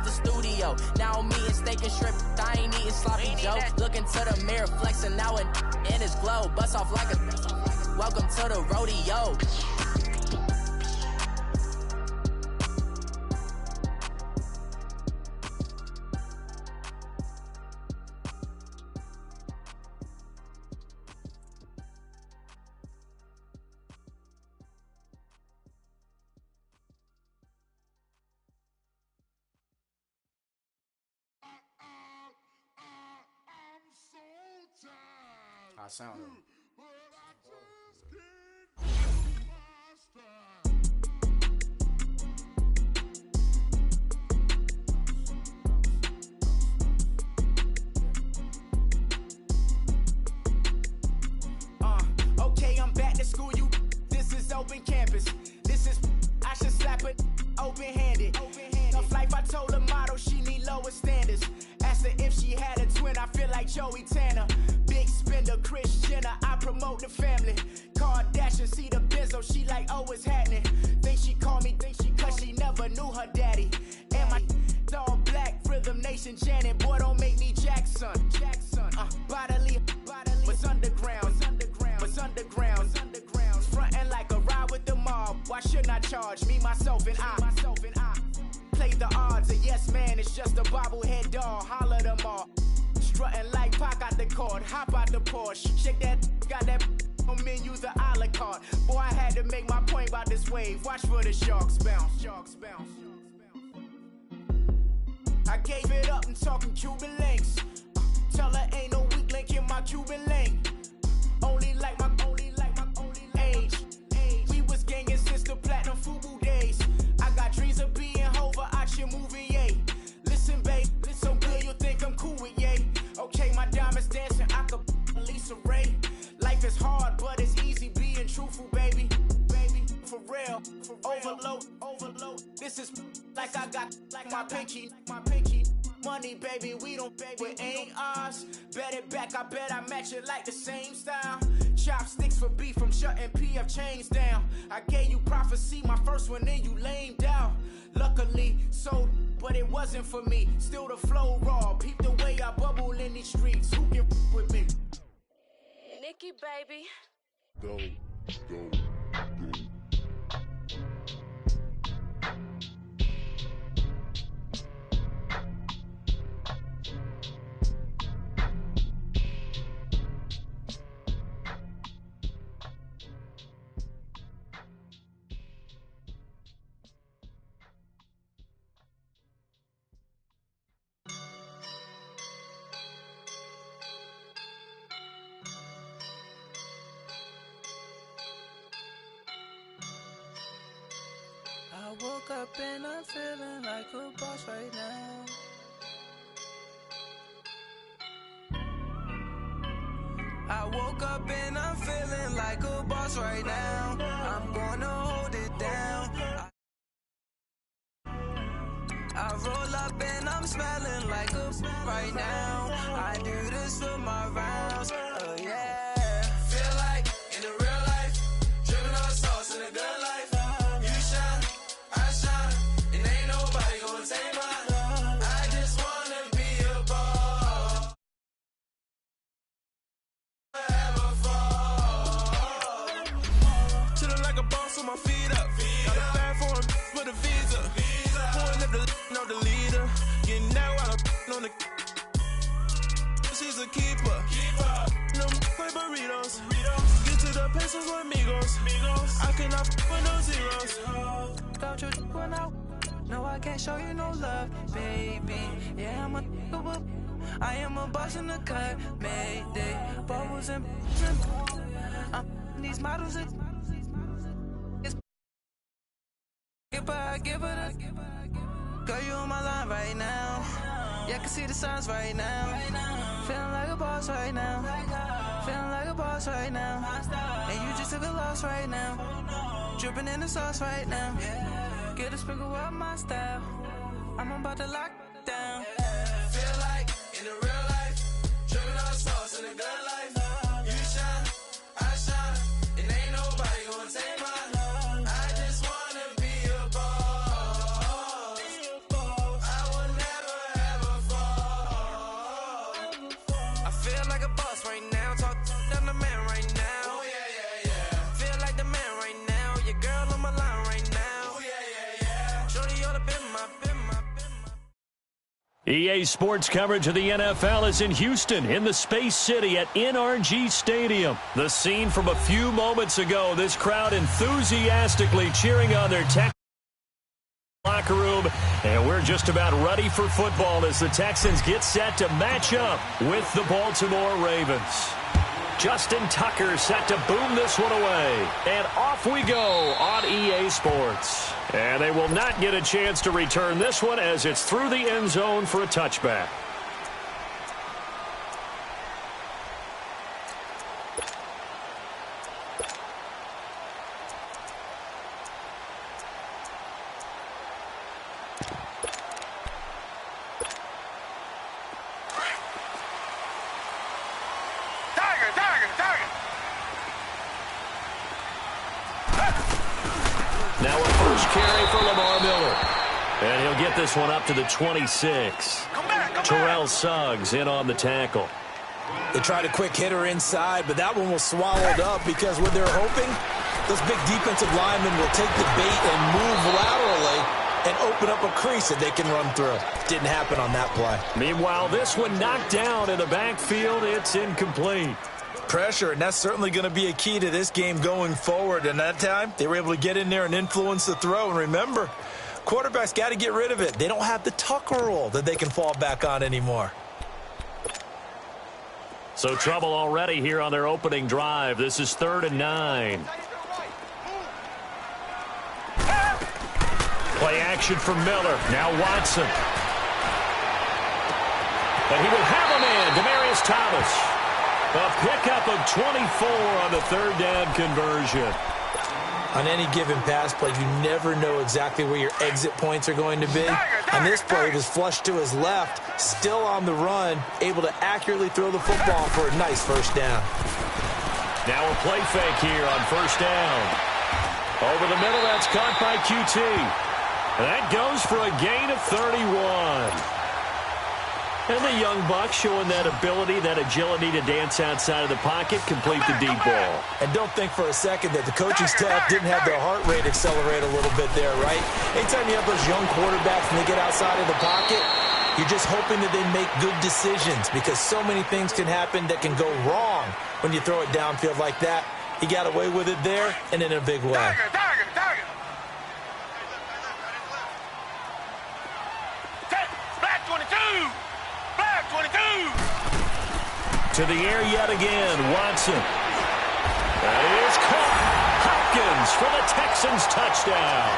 the studio. Now me and steak and shrimp, I ain't eating sloppy Joe. Look into the mirror, flexing now and in his glow. Bust off like a welcome to the rodeo. I sound it. Okay, I'm back to school, you. This is open campus. This is, I should slap it open-handed. Tough life, I told the model she need lower standards. Asked her if she had a twin, I feel like Joey Tanner. Big spender, Kris Jenner, I promote the family. Kardashian, see the Benzo, she like, oh, it's happening. Think she called me, cause she never knew her daddy. And my all black, Rhythm Nation, Janet, boy, don't make me Jackson. Bodily, what's underground, what's underground, frontin' like a ride with the mob. Why shouldn't I charge me, myself, and I? Play the odds, a yes man, it's just a bobblehead doll. Holler them all. Strutting like Pac out the court, hop out the Porsche. Shake that, got that on menu, the a la carte. Boy, I had to make my point about this wave. Watch for the sharks bounce. I gave it up and talking Cuban links. Tell her ain't no weak link in my Cuban link. Only like my age. We was gangin' since the platinum FUBU days. I got dreams of being Hova out your movie, yay. Listen, babe, so good you think I'm cool with yay. Okay, my diamonds dancing, I could Lisa Ray. Life is hard, but it's easy being truthful, baby. For real, overload. This is like I got like my pinky. Money, baby, we don't pay, it ain't ours. Bet it back, I bet I match it like the same style. Chopsticks for beef, from shutting PF chains down. I gave you prophecy, my first one, then you lamed out. Luckily, sold, but it wasn't for me. Still the flow raw, peep the way I bubble in these streets. Who can with me? Nikki, baby. Go. I woke up and I'm feeling like a boss right now. I woke up and I'm feeling like a boss right now. I'm gonna hold it down. I roll up and I'm smelling like a right now. I do this for my rounds. Oh yeah. Feel like in the real life, dripping on sauce in a good life. You shine, I shine, and ain't nobody gonna take mine. I just wanna be a boss. Ever fall. Chillin' like a boss with my feet up. Got a bag for him with a visa. Pulling up the the leader, getting that while I'm on the. She's a keeper. No play burritos. Get to the pesos with amigos. I cannot with no zeros. Don't you run out? No, I can't show you no love, baby. Yeah, I am a boss in the cut. Mayday, bubbles and these models. Give it a. Girl, you on my line right now. Yeah, I can see the signs right now. Feeling like a boss right now. Feeling like a boss right now. And you just took a loss right now. Dripping in the sauce right now. Get a sprinkle up my style. I'm about to lock down. Feel like in the real life, dripping on sauce in the good life. You shine, I shine, and ain't nobody gonna take mine. I just wanna be a boss. I would Feel like a boss right now. Talk to the man right now. Oh, yeah, yeah, yeah. Feel like the man right now. Your girl on my line right now. Oh, yeah, yeah, yeah. Shorty ought to be my. EA Sports coverage of the NFL is in Houston, in the Space City at NRG Stadium. The scene from a few moments ago, this crowd enthusiastically cheering on their Texans locker room, and we're just about ready for football as the Texans get set to match up with the Baltimore Ravens. Justin Tucker set to boom this one away, and off we go on EA Sports. And they will not get a chance to return this one as it's through the end zone for a touchback. Now a first carry for Lamar Miller. And he'll get this one up to the 26. Terrell Suggs in on the tackle. They tried a quick hitter inside, but that one was swallowed up because what they're hoping, those big defensive linemen will take the bait and move laterally and open up a crease that they can run through. Didn't happen on that play. Meanwhile, this one knocked down in the backfield. It's incomplete. Pressure, and that's certainly going to be a key to this game going forward. And that time, they were able to get in there and influence the throw. And remember, quarterbacks got to get rid of it. They don't have the Tucker rule that they can fall back on anymore. So trouble already here on their opening drive. This is 3rd and 9. Play action for Miller. Now Watson. And he will have a man, Demaryius Thomas. A pickup of 24 on the 3rd down conversion. On any given pass play, you never know exactly where your exit points are going to be. On this play, he was flushed to his left, still on the run, able to accurately throw the football for a nice first down. Now a play fake here on 1st down. Over the middle, that's caught by QT. And that goes for a gain of 31. And the young buck showing that ability, that agility to dance outside of the pocket, complete the deep ball. And don't think for a second that the coaching staff didn't have their heart rate accelerate a little bit there, right? Anytime you have those young quarterbacks and they get outside of the pocket, you're just hoping that they make good decisions because so many things can happen that can go wrong when you throw it downfield like that. He got away with it there and in a big way. To the air yet again, Watson. That is caught. Hopkins for the Texans touchdown.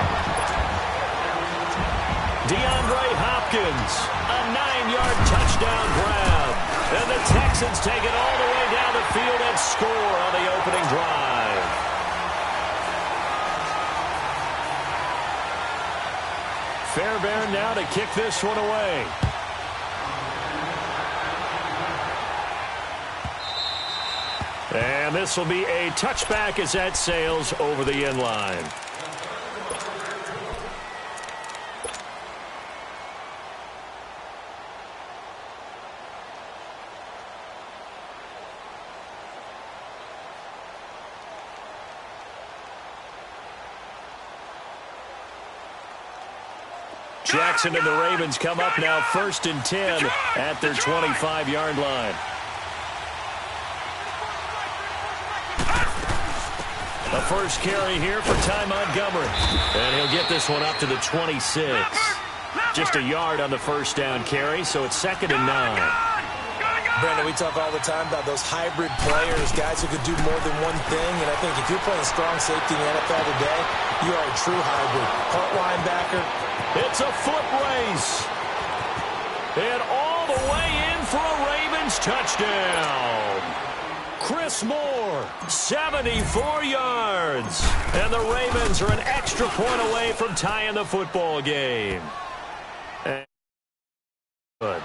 DeAndre Hopkins, a 9-yard touchdown grab. And the Texans take it all the way down the field and score on the opening drive. Fairbairn now to kick this one away. And this will be a touchback as that sails over the end line. Jackson and the Ravens come up now 1st and 10 at their 25-yard line. The first carry here for Ty Montgomery. And he'll get this one up to the 26. Just a yard on the first down carry, so it's 2nd and 9. Brandon, we talk all the time about those hybrid players, guys who could do more than one thing. And I think if you're playing strong safety in the NFL today, you are a true hybrid. Part linebacker. It's a foot race. And all the way in for a Ravens touchdown. Chris Moore, 74 yards. And the Ravens are an extra point away from tying the football game. And good.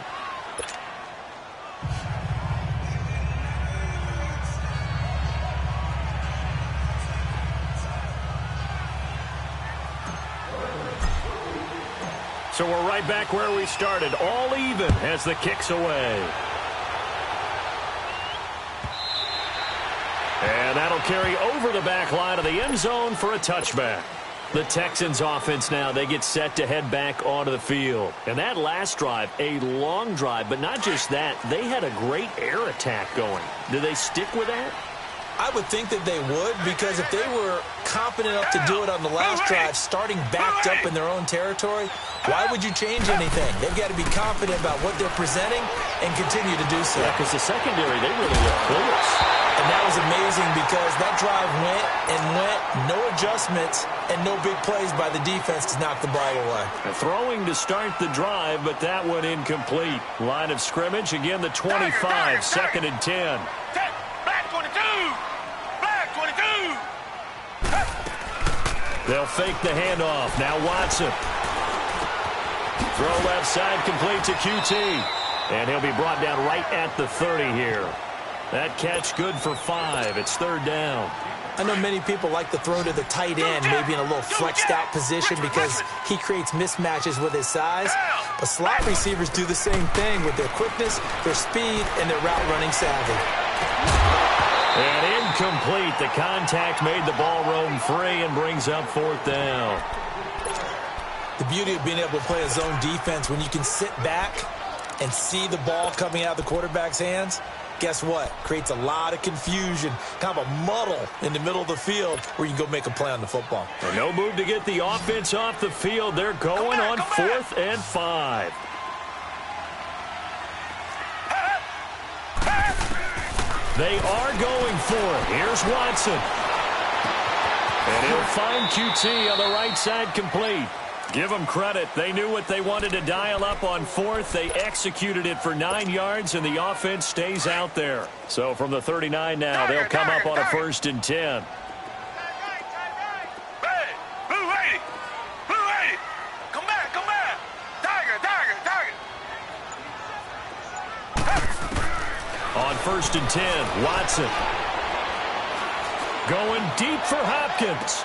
So we're right back where we started, all even as the kick's away. carry over the back line of the end zone for a touchback. The Texans offense now, they get set to head back onto the field. And that last drive, a long drive, but not just that, they had a great air attack going. Do they stick with that? I would think that they would, because if they were confident enough to do it on the last drive, starting backed up in their own territory, why would you change anything? They've got to be confident about what they're presenting and continue to do so. Yeah, because the secondary, they really look clueless. And that was amazing because that drive went and went, no adjustments, and no big plays by the defense to knock the ball away. Throwing to start the drive, but that one incomplete. Line of scrimmage, again the 25, second and 10. Black 22! Black 22! They'll fake the handoff. Now Watson. Throw left side, complete to QT. And he'll be brought down right at the 30 here. That catch good for 5. It's third down. I know many people like to throw to the tight end, maybe in a little flexed out position because he creates mismatches with his size. But slot receivers do the same thing with their quickness, their speed, and their route running savvy. And incomplete. The contact made the ball roam free and brings up fourth down. The beauty of being able to play a zone defense when you can sit back and see the ball coming out of the quarterback's hands, guess what? Creates a lot of confusion, kind of a muddle in the middle of the field where you can go make a play on the football. And no move to get the offense off the field. They're going on 4th and 5. They are going for it. Here's Watson. And he'll find QT on the right side complete. Give them credit. They knew what they wanted to dial up on 4th. They executed it for 9 yards, and the offense stays out there. So from the 39 now, they'll come up on a 1st and 10. Come back. Tiger. On 1st and 10, Watson. Going deep for Hopkins.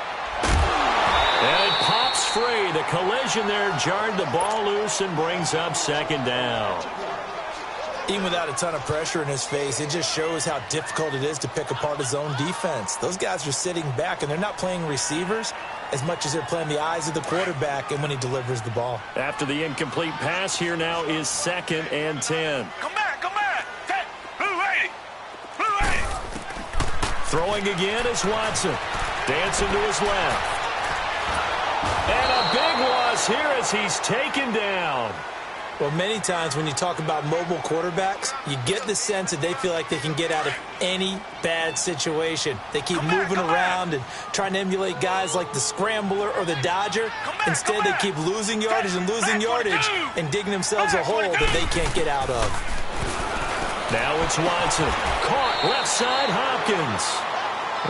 And it pops free. The collision there jarred the ball loose and brings up second down. Even without a ton of pressure in his face, it just shows how difficult it is to pick apart his own defense. Those guys are sitting back, and they're not playing receivers as much as they're playing the eyes of the quarterback and when he delivers the ball. After the incomplete pass, here now is 2nd and 10. Come back. Blue 80. Throwing again is Watson. Dancing to his left. And a big loss here as he's taken down. Well, many times when you talk about mobile quarterbacks, you get the sense that they feel like they can get out of any bad situation. They keep moving around and trying to emulate guys like the Scrambler or the Dodger. Instead, they keep losing yardage and digging themselves a hole that they can't get out of. Now it's Watson. Caught left side, Hopkins.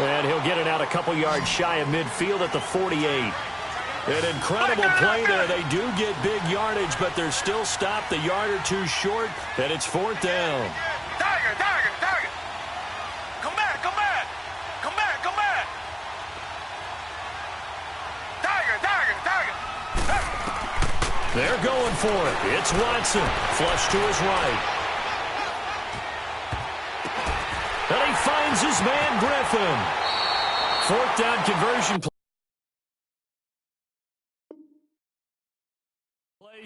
And he'll get it out a couple yards shy of midfield at the 48. An incredible play there. They do get big yardage, but they're still stopped a yard or two short, and it's 4th down. Tiger. Come back. Tiger. They're going for it. It's Watson. Flush to his right. And he finds his man, Griffin. 4th down conversion play.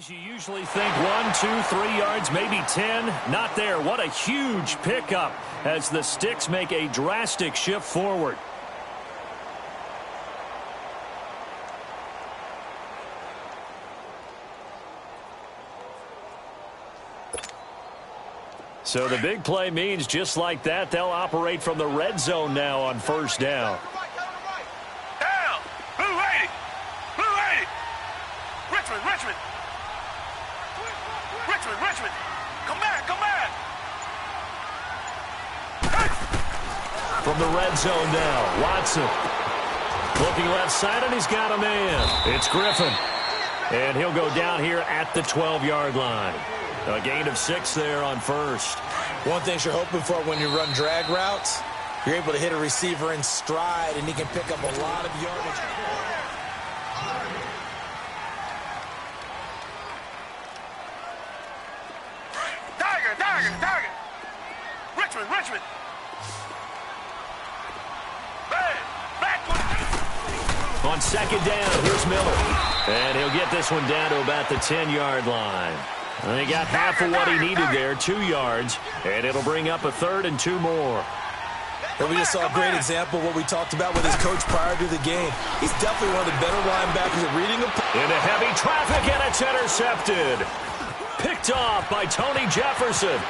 You usually think 1, 2, 3 yards, maybe 10. Not there. What a huge pickup as the Sticks make a drastic shift forward. So the big play means just like that, they'll operate from the red zone now on 1st down. Down. Blue 80. Richmond. Come back. From the red zone now, Watson. Looking left side, and he's got a man. It's Griffin. And he'll go down here at the 12-yard line. A gain of 6 there on 1st. One thing you're hoping for when you run drag routes, you're able to hit a receiver in stride, and he can pick up a lot of yardage. Tiger. Richmond. On second down, here's Miller. And he'll get this one down to about the 10-yard line. And he got half of what he needed there, 2 yards. And it'll bring up a 3rd and 2 more. And we just saw a great example of what we talked about with his coach prior to the game. He's definitely one of the better linebackers at reading a play. Into heavy traffic, and it's intercepted. Picked off by Tony Jefferson.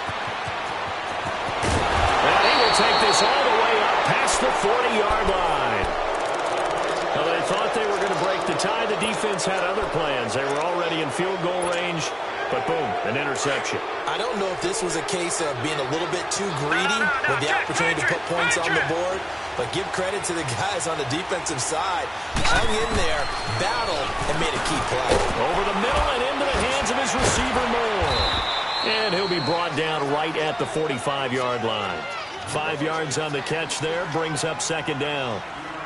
And he will take this all the way up past the 40-yard line. Now, they thought they were going to break the tie. The defense had other plans. They were already in field goal range, but boom, an interception. I don't know if this was a case of being a little bit too greedy with the opportunity to put points on the board, but give credit to the guys on the defensive side. Hung in there, battled, and made a key play. Over the middle and into the hands of his receiver, Moore. And he'll be brought down right at the 45-yard line. 5 yards on the catch there, brings up second down.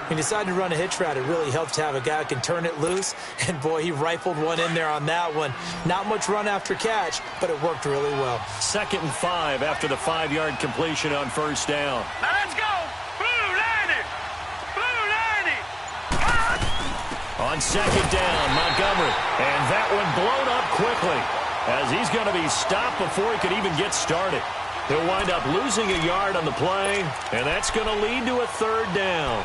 He decided to run a hitch route. It really helps to have a guy who can turn it loose. And, boy, he rifled one in there on that one. Not much run after catch, but it worked really well. 2nd and 5 after the 5-yard completion on first down. Now let's go. Blue Lanny. Blue Lanny. On second down, Montgomery. And that one blown up quickly as he's going to be stopped before he could even get started. He'll wind up losing a yard on the play, and that's going to lead to a 3rd down.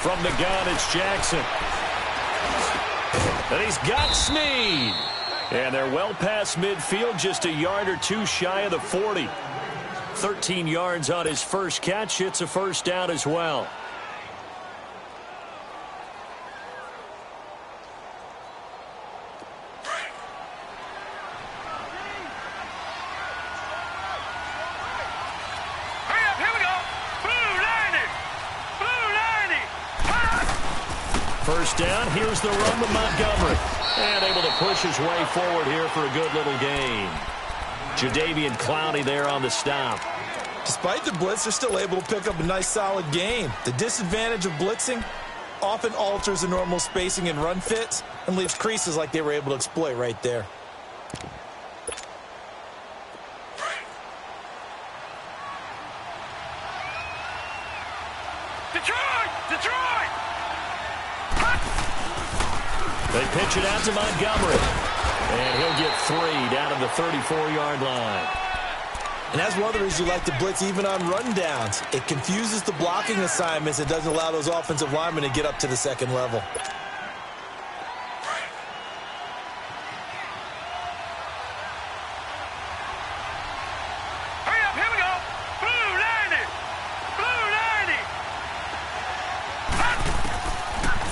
From the gun, it's Jackson. And he's got Snead. And they're well past midfield, just a yard or two shy of the 40. 13 yards on his first catch. It's a first down as well. First down, here's the run with Montgomery. And able to push his way forward here for a good little gain. Jadeveon Clowney there on the stop. Despite the blitz, they're still able to pick up a nice, solid gain. The disadvantage of blitzing often alters the normal spacing and run fits and leaves creases like they were able to exploit right there. They pitch it out to Montgomery. And he'll get 3 down to the 34-yard line. And that's one of the reasons you like to blitz even on rundowns. It confuses the blocking assignments. It doesn't allow those offensive linemen to get up to the second level. Hurry up, here we go. Blue Lanny. Blue Lanny.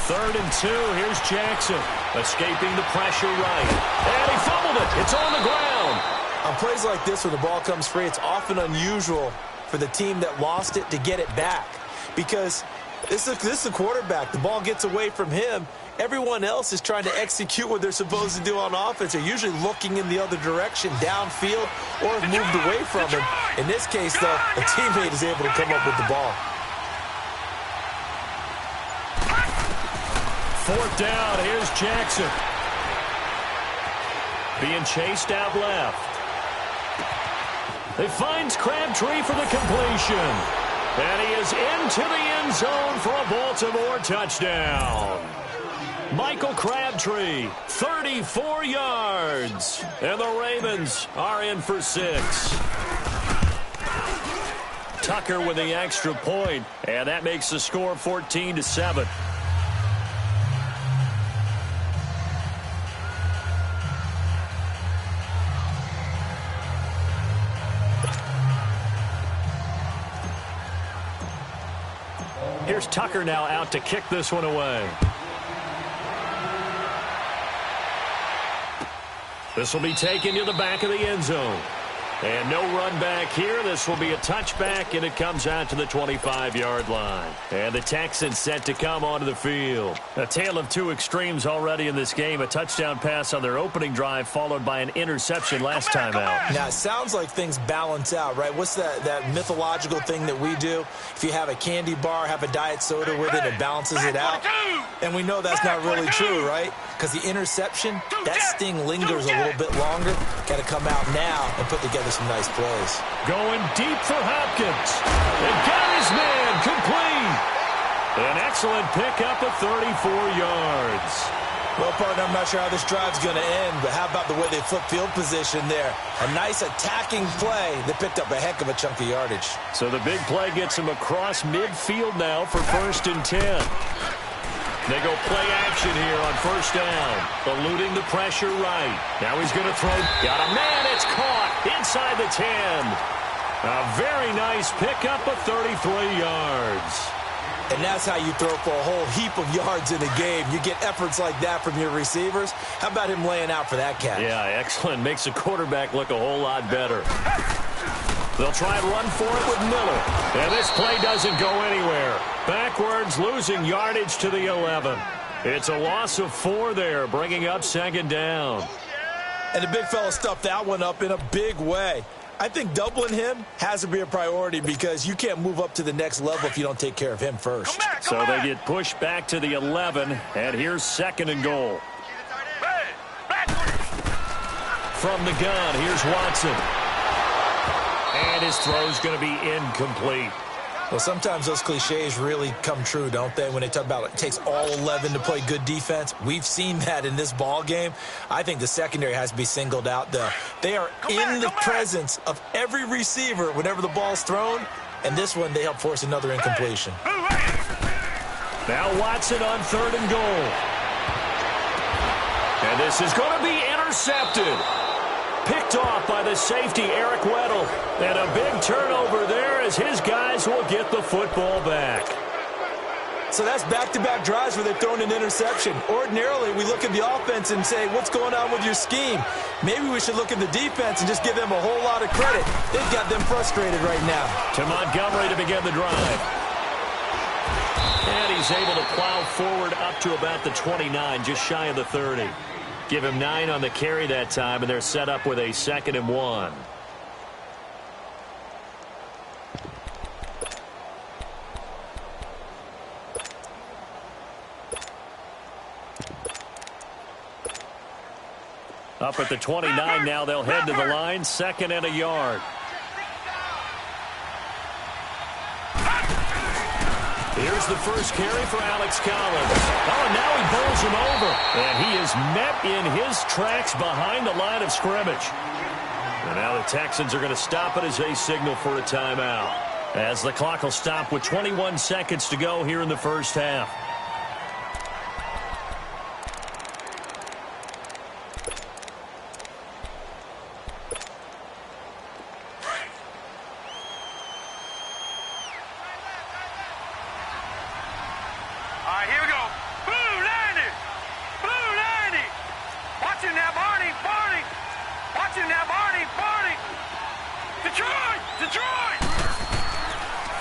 3rd and 2, here's Jackson. Escaping the pressure right. And he fumbled it. It's on the ground. On plays like this where the ball comes free, it's often unusual for the team that lost it to get it back. Because this is the quarterback. The ball gets away from him. Everyone else is trying to execute what they're supposed to do on offense. They're usually looking in the other direction, downfield, or have moved away from him. In this case, though, a teammate is able to come up with the ball. 4th down, here's Jackson. Being chased out left. He finds Crabtree for the completion. And he is into the end zone for a Baltimore touchdown. Michael Crabtree, 34 yards. And the Ravens are in for 6. Tucker with the extra point, and that makes the score 14-7. Here's Tucker now out to kick this one away. This will be taken to the back of the end zone. And no run back here. This will be a touchback, and it comes out to the 25-yard line. And the Texans set to come onto the field. A tale of two extremes already in this game. A touchdown pass on their opening drive, followed by an interception last time out. Now, it sounds like things balance out, right? What's that mythological thing that we do? If you have a candy bar, have a diet soda with it, it balances it out. And we know that's not really true, right? Because the interception, that sting lingers a little bit longer. Got to come out now and put together some nice plays. Going deep for Hopkins. And got his man complete. An excellent pickup of 34 yards. Well, partner, I'm not sure how this drive's going to end, but how about the way they flip field position there? A nice attacking play that picked up a heck of a chunk of yardage. So the big play gets him across midfield now for 1st and 10. They go play action here on 1st down. Eluding the pressure right. Now he's going to throw. Got a man. It's caught inside the 10. A very nice pickup of 33 yards. And that's how you throw for a whole heap of yards in a game. You get efforts like that from your receivers. How about him laying out for that catch? Yeah, excellent. Makes the quarterback look a whole lot better. They'll try and run for it with Miller. And this play doesn't go anywhere. Backwards, losing yardage to the 11. It's a loss of 4 there, bringing up 2nd down. And the big fella stuffed that one up in a big way. I think doubling him has to be a priority because you can't move up to the next level if you don't take care of him first. So they get pushed back to the 11, and here's 2nd and goal. From the gun, here's Watson. And his throw's going to be incomplete. Well, sometimes those cliches really come true, don't they? When they talk about it takes all 11 to play good defense. We've seen that in this ball game. I think the secondary has to be singled out, though. They are in the presence of every receiver whenever the ball's thrown. And this one, they help force another incompletion. Now Watson on 3rd and goal. And this is going to be intercepted. Picked off by the safety, Eric Weddle. And a big turnover there as his guys will get the football back. So that's back-to-back drives where they've thrown an interception. Ordinarily, we look at the offense and say, what's going on with your scheme? Maybe we should look at the defense and just give them a whole lot of credit. They've got them frustrated right now. To Montgomery to begin the drive. And he's able to plow forward up to about the 29, just shy of the 30. Give him 9 on the carry that time, and they're set up with a 2nd and 1. Up at the 29 now, they'll head to the line, 2nd and a yard. Here's the first carry for Alex Collins. Oh, and now he bowls him over. And he is met in his tracks behind the line of scrimmage. And now the Texans are going to stop it as they signal for a timeout. As the clock will stop with 21 seconds to go here in the first half.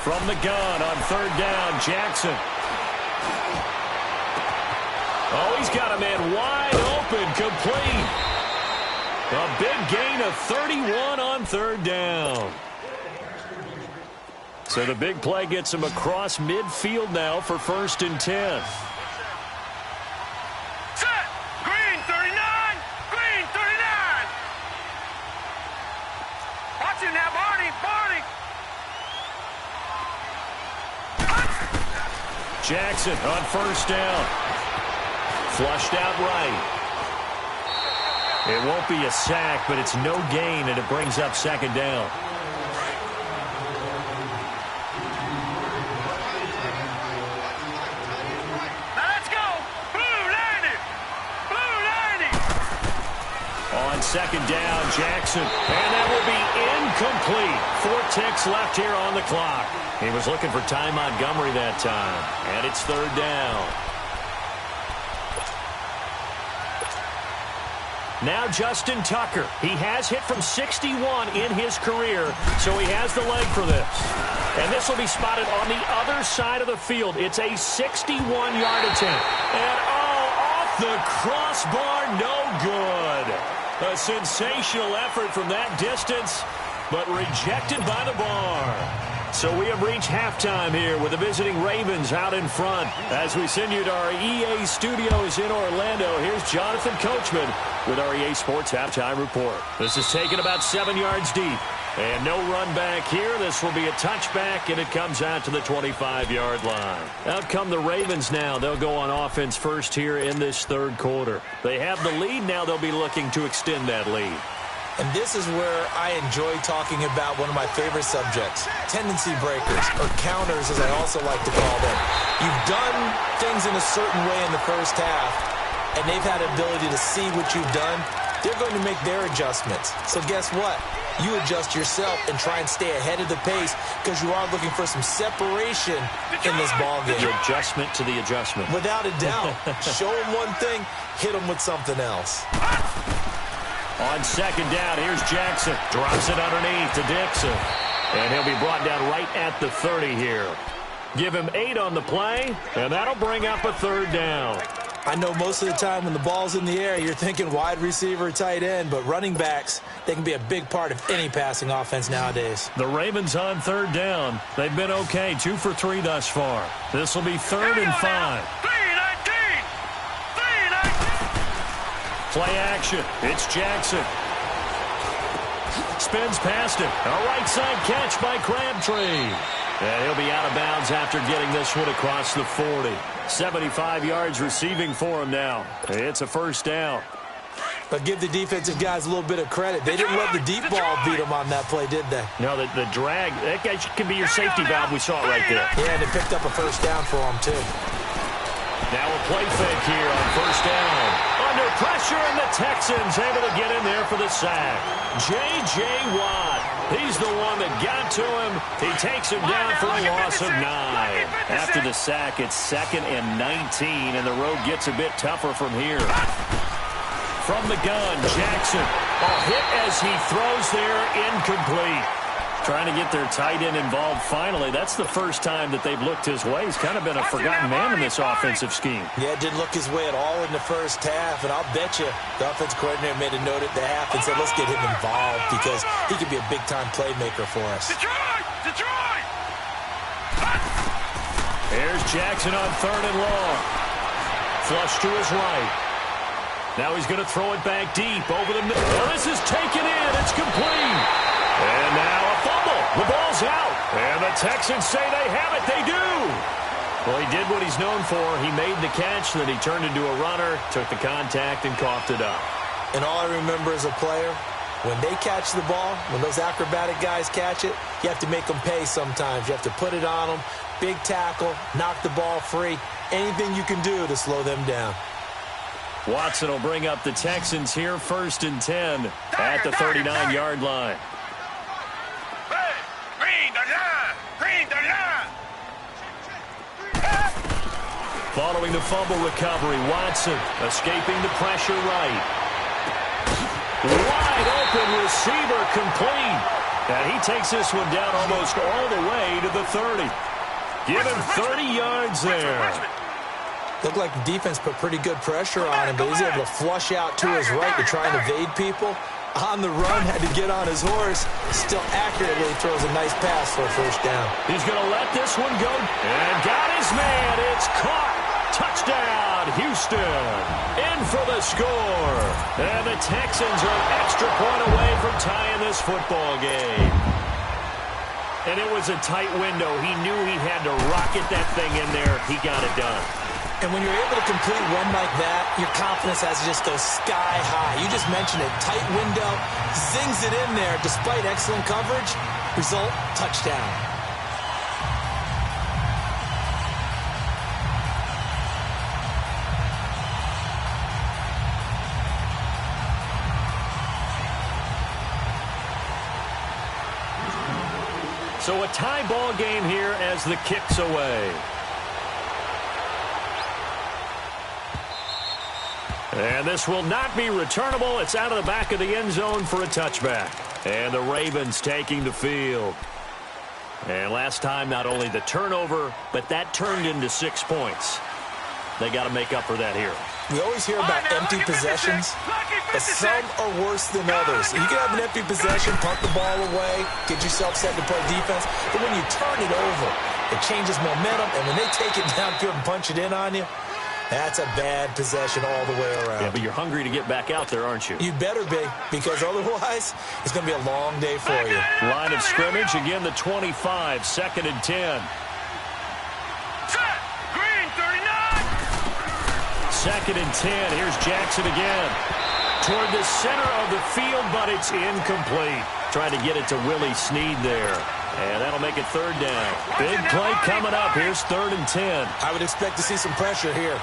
From the gun on 3rd down, Jackson. Oh, he's got a man wide open, complete. A big gain of 31 on 3rd down. So the big play gets him across midfield now for 1st and 10. Set! Green 39! Green 39! Watch it now, Barney! Barney! Jackson on 1st down. Flushed out right. It won't be a sack, but it's no gain, and it brings up 2nd down. Now let's go! Blue 90! Blue 90! On 2nd down, Jackson. And that will be incomplete. 4 ticks left here on the clock. He was looking for Ty Montgomery that time. And it's 3rd down. Now Justin Tucker. He has hit from 61 in his career, so he has the leg for this. And this will be spotted on the other side of the field. It's a 61-yard attempt. And, off the crossbar, no good. A sensational effort from that distance, but rejected by the bar. So we have reached halftime here with the visiting Ravens out in front. As we send you to our EA studios in Orlando, here's Jonathan Coachman with our EA Sports Halftime Report. This is taken about 7 yards deep. And no run back here. This will be a touchback, and it comes out to the 25-yard line. Out come the Ravens now. They'll go on offense first here in this third quarter. They have the lead. Now they'll be looking to extend that lead. And this is where I enjoy talking about one of my favorite subjects, tendency breakers, or counters as I also like to call them. You've done things in a certain way in the first half, and they've had the ability to see what you've done. They're going to make their adjustments. So guess what? You adjust yourself and try and stay ahead of the pace because you are looking for some separation in this ballgame. The adjustment to the adjustment. Without a doubt. Show them one thing, hit them with something else. On second down, here's Jackson. Drops it underneath to Dixon. And he'll be brought down right at the 30 here. Give him 8 on the play, and that'll bring up a third down. I know most of the time when the ball's in the air, you're thinking wide receiver, tight end, but running backs, they can be a big part of any passing offense nowadays. The Ravens on third down. They've been okay, 2 for 3 thus far. This will be 3rd and 5. Play action. It's Jackson. Spins past him. A right side catch by Crabtree. And he'll be out of bounds after getting this one across the 40. 75 yards receiving for him now. It's a first down. But give the defensive guys a little bit of credit. They didn't let the deep ball beat them on that play, did they? No, the drag, that guy can be your safety valve. We saw it right there. Yeah, and they picked up a first down for them, too. Now a play fake here on first down. Under pressure, and the Texans able to get in there for the sack. J.J. Watt, he's the one that got to him. He takes him down for a loss of 9. After the sack, it's 2nd and 19, and the road gets a bit tougher from here. From the gun, Jackson. A hit as he throws there, incomplete. Trying to get their tight end involved finally. That's the first time that they've looked his way. He's kind of been a forgotten man in this offensive scheme. Yeah, it didn't look his way at all in the first half, and I'll bet you the offense coordinator made a note at the half and said, let's get him involved because he could be a big-time playmaker for us. Detroit! Here's Jackson on 3rd and long. Flush to his right. Now he's going to throw it back deep over the middle. Oh, this is taken in. It's complete. And now a fumble. The ball's out. And the Texans say they have it. They do. Well, he did what he's known for. He made the catch, then he turned into a runner, took the contact, and coughed it up. And all I remember as a player, when they catch the ball, when those acrobatic guys catch it, you have to make them pay sometimes. You have to put it on them, big tackle, knock the ball free, anything you can do to slow them down. Watson will bring up the Texans here, 1st and 10 at the 39-yard line. Following the fumble recovery, Watson escaping the pressure right. Wide open receiver complete. And he takes this one down almost all the way to the 30. Give him 30 yards there. Looked like the defense put pretty good pressure on him, but he's able to flush out to his right to try and evade people. On the run, had to get on his horse. Still accurately throws a nice pass for a first down. He's going to let this one go. And got his man. It's caught. Touchdown, Houston. In for the score. And the Texans are an extra point away from tying this football game. And it was a tight window. He knew he had to rocket that thing in there. He got it done. And when you're able to complete one like that, your confidence has to just go sky high. You just mentioned it. Tight window, zings it in there despite excellent coverage. Result, touchdown. So a tie ball game here as the kick's away. And this will not be returnable. It's out of the back of the end zone for a touchback. And the Ravens taking the field. And last time, not only the turnover, but that turned into 6 points. They got to make up for that here. We always hear about empty possessions, but some are worse than others. You can have an empty possession, punt the ball away, get yourself set to play defense, but when you turn it over, it changes momentum, and when they take it downfield and punch it in on you, that's a bad possession all the way around. Yeah, but you're hungry to get back out there, aren't you? You better be, because otherwise, it's going to be a long day for you. Line of scrimmage, again the 25, 2nd and 10. Second and 10. Here's Jackson again. Toward the center of the field, but it's incomplete. Trying to get it to Willie Snead there. And that'll make it 3rd down. Big play coming up. Here's 3rd and 10. I would expect to see some pressure here.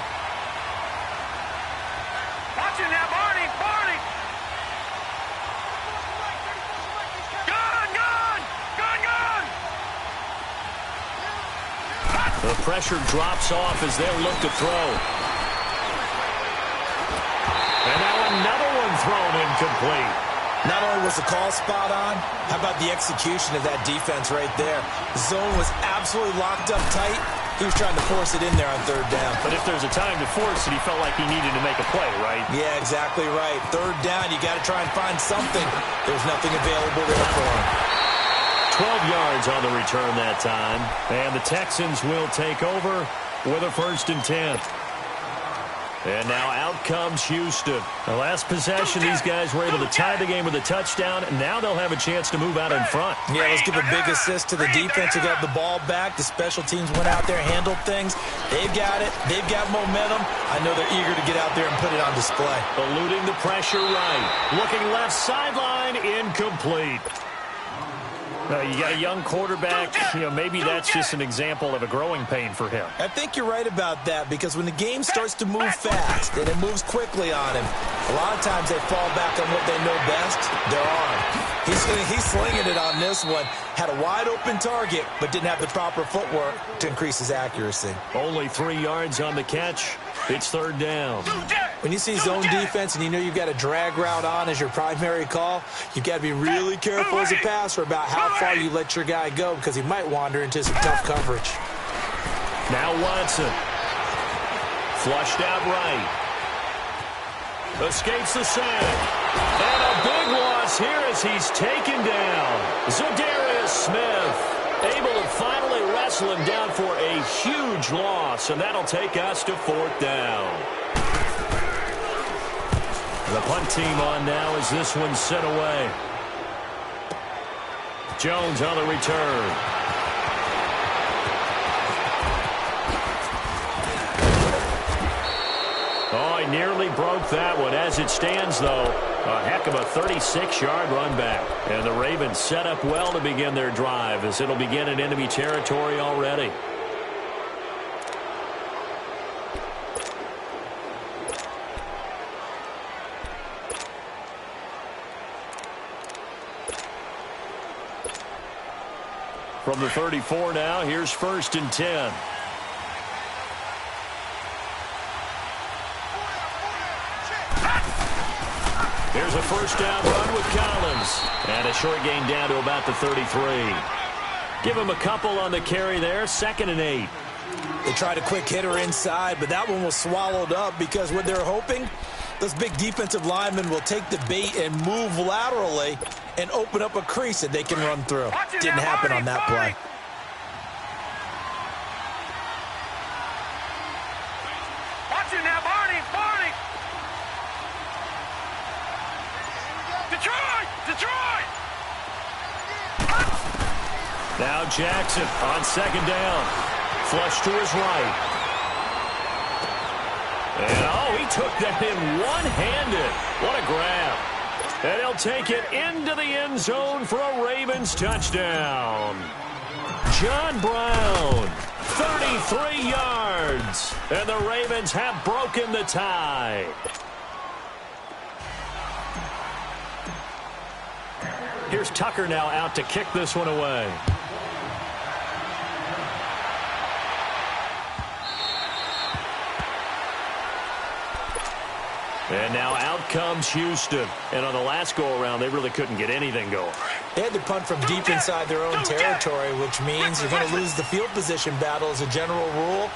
Watch it now, Barney. Barney. Gone. The pressure drops off as they'll look to throw. And now another one thrown incomplete. Not only was the call spot on, how about the execution of that defense right there? The zone was absolutely locked up tight. He was trying to force it in there on 3rd down. But if there's a time to force it, he felt like he needed to make a play, right? Yeah, exactly right. 3rd down, you got to try and find something. There's nothing available there for him. 12 yards on the return that time. And the Texans will take over with a 1st and 10. And now out comes Houston. The last possession, these guys were able to tie the game with a touchdown, and now they'll have a chance to move out in front. Yeah, let's give a big assist to the defense who got the ball back. The special teams went out there, handled things. They've got it. They've got momentum. I know they're eager to get out there and put it on display. Eluding the pressure right. Looking left sideline, incomplete. You got a young quarterback, maybe that's just an example of a growing pain for him. I think you're right about that, because when the game starts to move fast and it moves quickly on him, a lot of times they fall back on what they know best, their arm. He's slinging it on this one. Had a wide open target, but didn't have the proper footwork to increase his accuracy. Only 3 yards on the catch. It's 3rd down. When you see zone defense and you know you've got a drag route on as your primary call, you've got to be really careful as a passer about how far you let your guy go, because he might wander into some tough coverage. Now Watson. Flushed out right. Escapes the sack. And a big loss here as he's taken down. Za'Darius Smith able to finally wrestle him down for a huge loss, and that'll take us to 4th down. The punt team on now as this one's sent away. Jones on the return. Oh, he nearly broke that one. As it stands, though, a heck of a 36-yard run back. And the Ravens set up well to begin their drive, as it'll begin in enemy territory already. From the 34 now, here's 1st and 10. Here's a 1st down run with Collins. And a short gain down to about the 33. Give him a couple on the carry there. 2nd and 8. They tried a quick hitter inside, but that one was swallowed up, because what they're hoping, those big defensive linemen will take the bait and move laterally and open up a crease that they can run through. Didn't happen on that play. Watch it now, Barney. Barney. Detroit. Now Jackson on 2nd down. Flush to his right. And, he took that in one-handed. What a grab. And he'll take it into the end zone for a Ravens touchdown. John Brown, 33 yards. And the Ravens have broken the tie. Here's Tucker now out to kick this one away. And now out comes Houston. And on the last go-around, they really couldn't get anything going. They had to punt from deep inside their own territory, which means you're going to lose the field position battle as a general rule.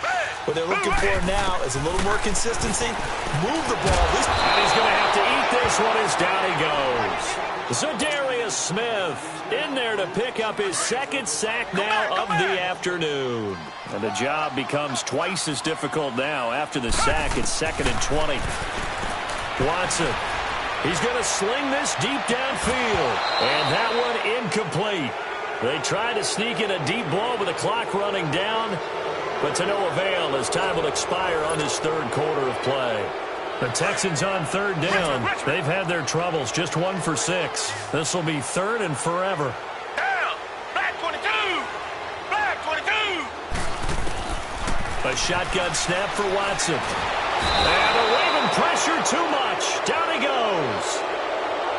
What they're looking for now is a little more consistency. Move the ball. And he's going to have to eat this one as down he goes. Za'Darius Smith in there to pick up his second sack now of the afternoon. And the job becomes twice as difficult now after the sack. It's 2nd and 20. Watson. He's going to sling this deep downfield. And that one incomplete. They tried to sneak in a deep ball with the clock running down, but to no avail as time will expire on this third quarter of play. The Texans on 3rd down. They've had their troubles, just 1 for 6. This will be 3rd and forever. Down. Black 22. Black 22. A shotgun snap for Watson. And a Raven pressure too much. Down he goes.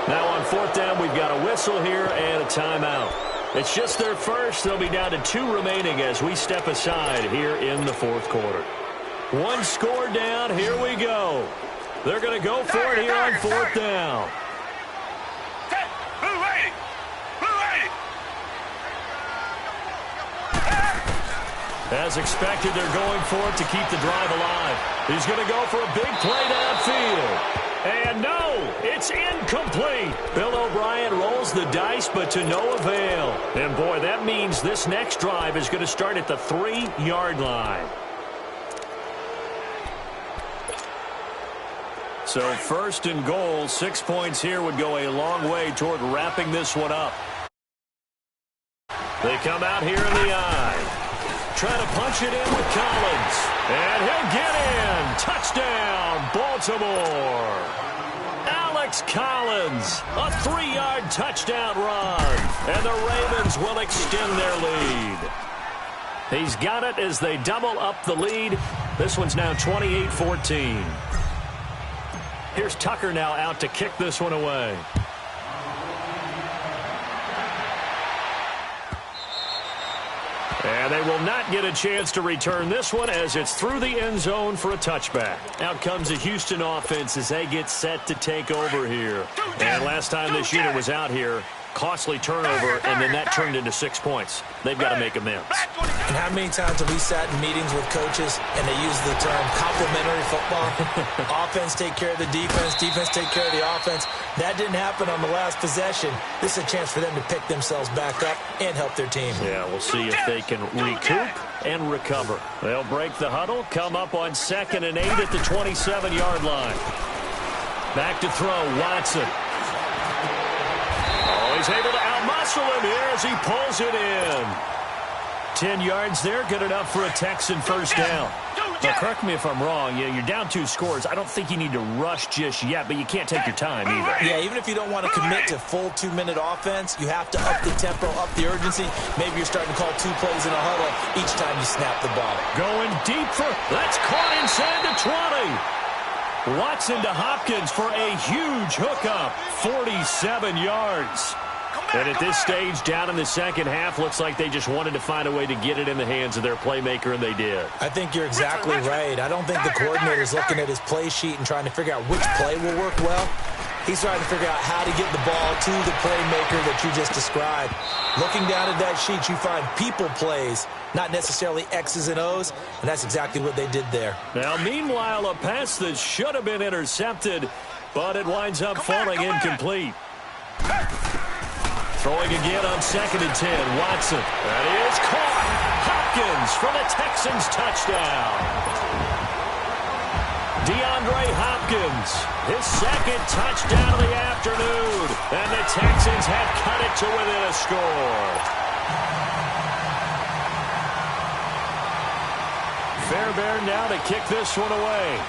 Now on 4th down, we've got a whistle here and a timeout. It's just their first. They'll be down to 2 remaining as we step aside here in the 4th quarter. 1 score down. Here we go. They're going to go for it here on 4th down. Blue ready. Blue ready. As expected, they're going for it to keep the drive alive. He's going to go for a big play downfield. And no, it's incomplete. Bill O'Brien rolls the dice, but to no avail. And boy, that means this next drive is going to start at the 3-yard line. So 1st and goal, 6 points here would go a long way toward wrapping this one up. They come out here in the eye. Trying to punch it in with Collins. And he'll get in. Touchdown, Baltimore. Alex Collins, a 3-yard touchdown run. And the Ravens will extend their lead. He's got it as they double up the lead. This one's now 28-14. Here's Tucker now out to kick this one away. And they will not get a chance to return this one as it's through the end zone for a touchback. Out comes the Houston offense as they get set to take over here. And last time this unit was out here, costly turnover, and then that turned into 6 points. They've got to make amends. And how many times have we sat in meetings with coaches and they use the term complementary football? Offense take care of the defense, defense take care of the offense. That didn't happen on the last possession. This is a chance for them to pick themselves back up and help their team. Yeah, we'll see if they can recoup and recover. They'll break the huddle, come up on 2nd and 8 at the 27-yard line. Back to throw, Watson. Oh, he's able to outmuscle him here as he pulls it in. 10 yards there, good enough for a Texan first down. Now, correct me if I'm wrong. You're down 2 scores. I don't think you need to rush just yet, but you can't take your time either. Yeah, even if you don't want to commit to full 2-minute offense, you have to up the tempo, up the urgency. Maybe you're starting to call 2 plays in a huddle each time you snap the ball. Going deep for, that's caught inside the 20. Watson to Hopkins for a huge hookup, 47 yards. And at this stage, down in the second half, looks like they just wanted to find a way to get it in the hands of their playmaker, and they did. I think you're exactly right. I don't think the coordinator's looking at his play sheet and trying to figure out which play will work well. He's trying to figure out how to get the ball to the playmaker that you just described. Looking down at that sheet, you find people plays, not necessarily X's and O's, and that's exactly what they did there. Now, meanwhile, a pass that should have been intercepted, but it winds up falling incomplete. Throwing again on 2nd and 10, Watson. That is caught. Hopkins for the Texans touchdown. DeAndre Hopkins, his second touchdown of the afternoon. And the Texans have cut it to within a score. Fairbairn now to kick this one away.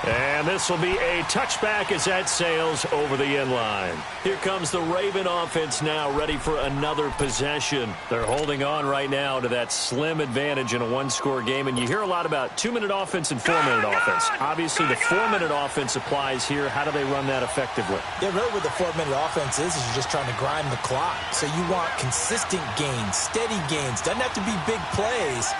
And this will be a touchback as that sails over the end line. Here comes the Raven offense now, ready for another possession. They're holding on right now to that slim advantage in a 1-score game. And you hear a lot about 2-minute offense and 4-minute offense. Obviously, the 4-minute offense applies here. How do they run that effectively? Yeah, really what the 4-minute offense is you're just trying to grind the clock. So you want consistent gains, steady gains. Doesn't have to be big plays.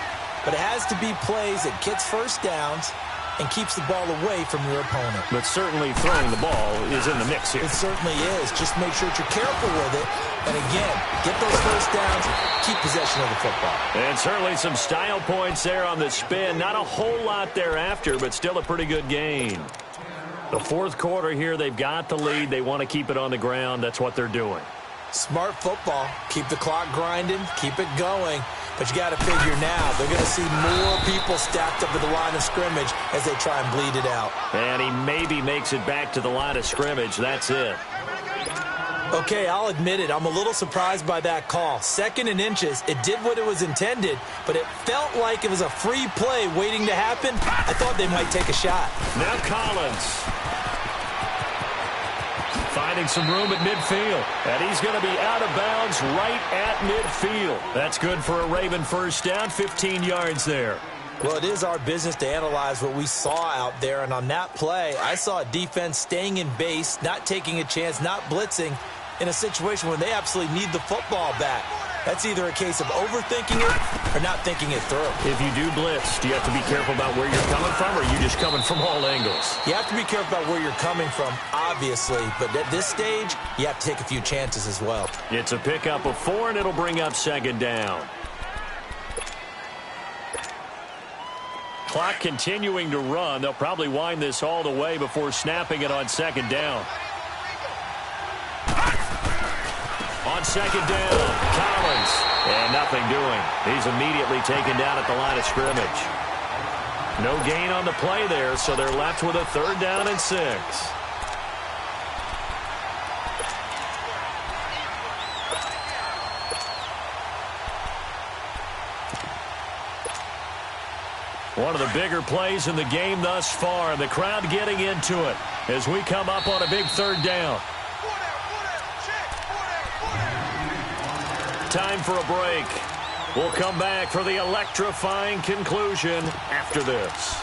but it has to be plays that gets first downs and keeps the ball away from your opponent. But certainly throwing the ball is in the mix here. It certainly is. Just make sure that you're careful with it. And again, get those first downs, keep possession of the football. And certainly some style points there on the spin. Not a whole lot thereafter, but still a pretty good gain. The fourth quarter here, they've got the lead. They want to keep it on the ground. That's what they're doing. Smart football. Keep the clock grinding. Keep it going. But you got to figure now, they're going to see more people stacked up at the line of scrimmage as they try and bleed it out. And he maybe makes it back to the line of scrimmage. That's it. Okay, I'll admit it. I'm a little surprised by that call. 2nd and inches. It did what it was intended, but it felt like it was a free play waiting to happen. I thought they might take a shot. Now Collins. Finding some room at midfield. And he's going to be out of bounds right at midfield. That's good for a Raven first down, 15 yards there. Well, it is our business to analyze what we saw out there. And on that play, I saw a defense staying in base, not taking a chance, not blitzing in a situation where they absolutely need the football back. That's either a case of overthinking it or not thinking it through. If you do blitz, do you have to be careful about where you're coming from, or are you just coming from all angles? You have to be careful about where you're coming from, obviously. But at this stage, you have to take a few chances as well. It's a pickup of 4, and it'll bring up 2nd down. Clock continuing to run. They'll probably wind this all the way before snapping it on 2nd down. On 2nd down, Collins. And nothing doing. He's immediately taken down at the line of scrimmage. No gain on the play there, so they're left with a 3rd down and 6. One of the bigger plays in the game thus far. The crowd getting into it as we come up on a big 3rd down. Time for a break. We'll come back for the electrifying conclusion after this.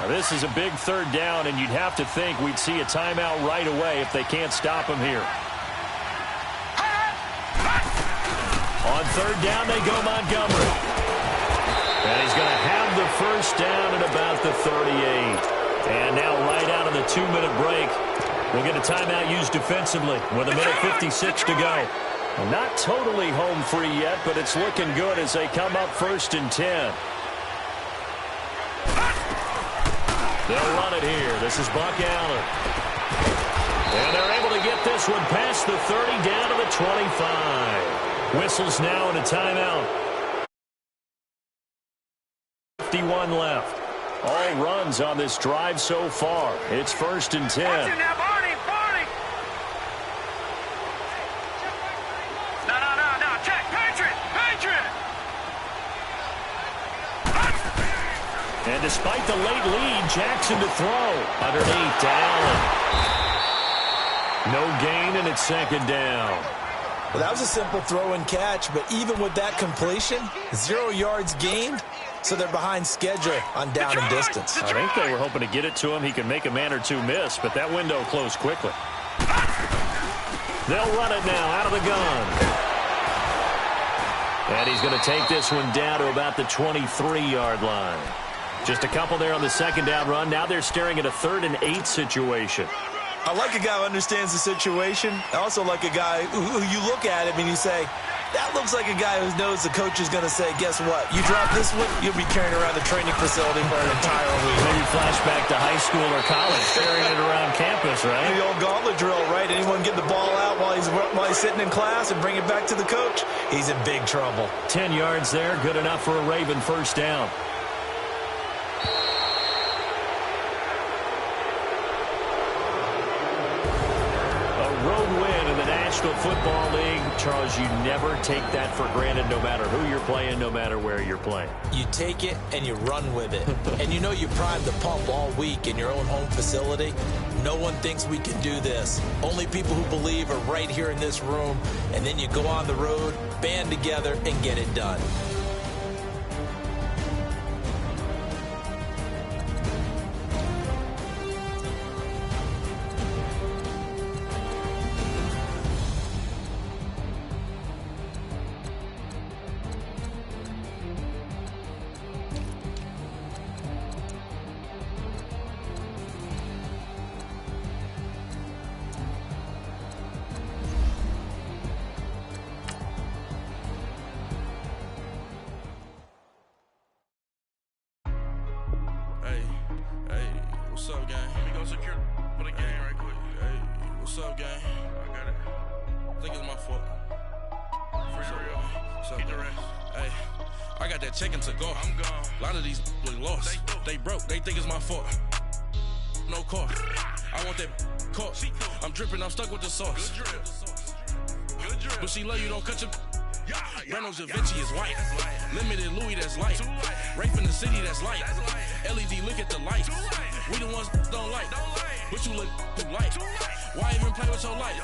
Now, this is a big 3rd down, and you'd have to think we'd see a timeout right away if they can't stop him here. On 3rd down, they go Montgomery. And he's going to have the first down at about the 38. And now right out of the 2-minute break, we'll get a timeout used defensively with 1:56 to go. Well, not totally home free yet, but it's looking good as they come up 1st and 10. They'll run it here. This is Buck Allen. And they're able to get this one past the 30 down to the 25. Whistles now in a timeout. 51 left. All runs on this drive so far. It's 1st and 10. And despite the late lead, Jackson to throw. Underneath to Allen. No gain, and it's 2nd down. Well, that was a simple throw and catch, but even with that completion, 0 yards gained, so they're behind schedule on down and distance. I think they were hoping to get it to him. He could make a man or two miss, but that window closed quickly. They'll run it now out of the gun. And he's going to take this one down to about the 23-yard line. Just a couple there on the 2nd down run. Now they're staring at a 3rd and 8 situation. I like a guy who understands the situation. I also like a guy who you look at him and you say, that looks like a guy who knows the coach is going to say, guess what? You drop this one, you'll be carrying around the training facility for an entire week. Maybe flashback to high school or college, carrying it around campus, right? The old gauntlet drill, right? Anyone get the ball out while he's sitting in class and bring it back to the coach? He's in big trouble. 10 yards there, good enough for a Raven first down. National Football League, Charles, you never take that for granted no matter who you're playing, no matter where you're playing. You take it and you run with it. And you know you primed the pump all week in your own home facility. No one thinks we can do this. Only people who believe are right here in this room. And then you go on the road, band together, and get it done. up, gang? Let me go secure for the game right quick. Hey, what's up, gang? I got it. I think it's my fault. Free the real. What's up, keep the rest. Hey, I got that check-in to go. I'm gone. A lot of these look lost. They broke. They think it's my fault. No car. I want that car. I'm dripping. I'm stuck with the sauce. Good drip. Good drip. But she love you. Don't cut your. Reynolds Da Vinci is white. Limited Louis, that's light. Rape in the city, that's light. LED, look at the lights. We the ones don't like. But you look too light. Why even play with your life?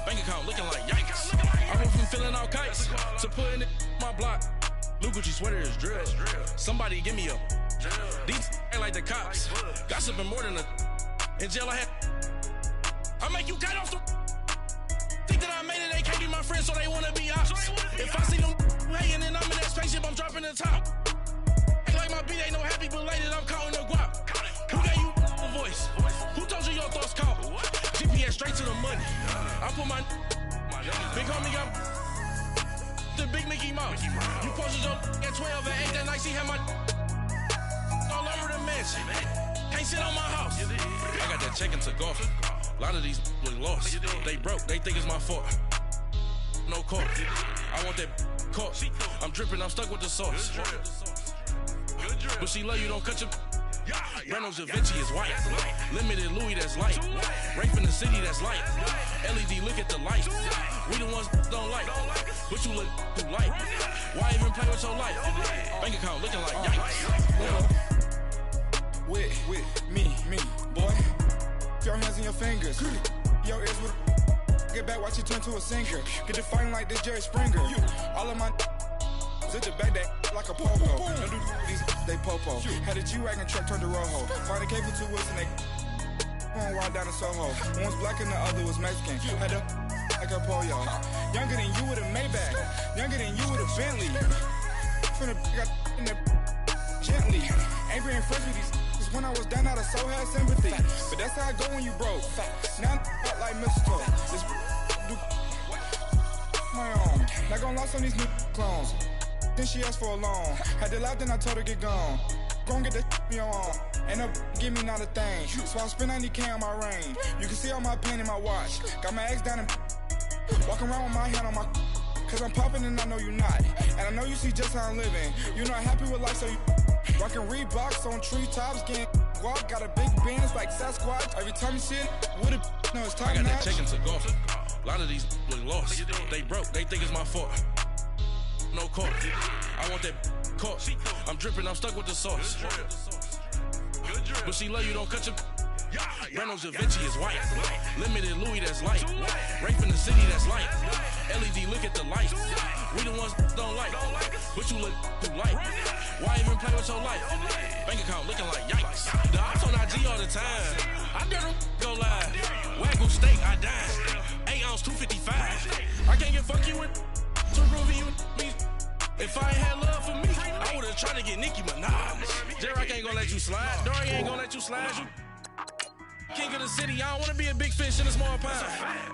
Bank account looking like yikes. I went from filling out kites to putting it in my block. Blue Gucci sweater is drill. Somebody give me a. These ain't like the cops. Gossiping more than a. In jail I had. I make you cut off the. Think that I made it, they can't be my friends, so they wanna be ops. If I see them hanging and I'm in that spaceship, I'm dropping the top. Ain't like my beat ain't no happy belated, I'm counting the guap. Who gave you a voice? Who told you your thoughts count? GPS straight to the money. I put my big homie got the big Mickey Mouse. You posted your at 12 and 8 that night, she had my all over the mansion. Can't sit on my house. I got that check-in to go. A lot of these look lost. They broke. They think it's my fault. No car. I want that car. I'm dripping. I'm stuck with the sauce. But she love you. Don't cut your. Reynolds Da Vinci is white. Limited Louis, that's light. Rape in the city, that's light. LED, look at the lights. We the ones don't like. But you look too light. Why even play with your life? Bank account looking like yikes. With me, boy. Your hands and your fingers. Your ears with. Get back, watch you turn to a singer. Get the fighting like this Jerry Springer. All of my. Zit the back that like a popo. Don't do these, they popo. Had a G-Wagon truck turned to Rojo. Find a cable 2 wheels and they going wild down in Soho. One was black and the other was Mexican. Had a like a pollo. Younger than you with a Maybach. Younger than you with a Bentley. Finna got in the gently. Ain't being friends with these. Cause when I was down, I so had sympathy. But that's how I go when you broke. Now I'm like mistletoe. This do my own. Not gonna lost on these new clones. Then she asked for a loan. Had to laugh, then I told her get gone. Gon' get that me on. Ain't no give me not a thing. So I spend 90K on my range. You can see all my pain in my watch. Got my ex down and walking around with my hand on my. Cause I'm popping and I know you not. And I know you see just how I'm living. You're not happy with life, so you rockin' Reeboks on treetops, getting walk. Got a big Benz like Sasquatch. Every time you see it, with it, no, it's time. I got that check-in to go. A lot of these look lost. They broke. They think it's my fault. No car. I want that car. I'm dripping. I'm stuck with the sauce. But she love you. Don't cut your. Reynolds Da Vinci is white. Limited Louis, that's light. Rape in the city, that's light. LED, look at the lights. We the ones don't like. But you look too light. Why even play with your life? Bank account looking like yikes. The ops on IG all the time. I dare them go live. Wagyu steak, I died. 8 ounce, 255. I can't get fuck you with to Ruby you me. If I ain't had love for me, I would've tried to get Nicki Minaj. J-Rock ain't gonna let you slide. Dory ain't gonna let you slide. You king of the city, I don't wanna be a big fish in a small pond.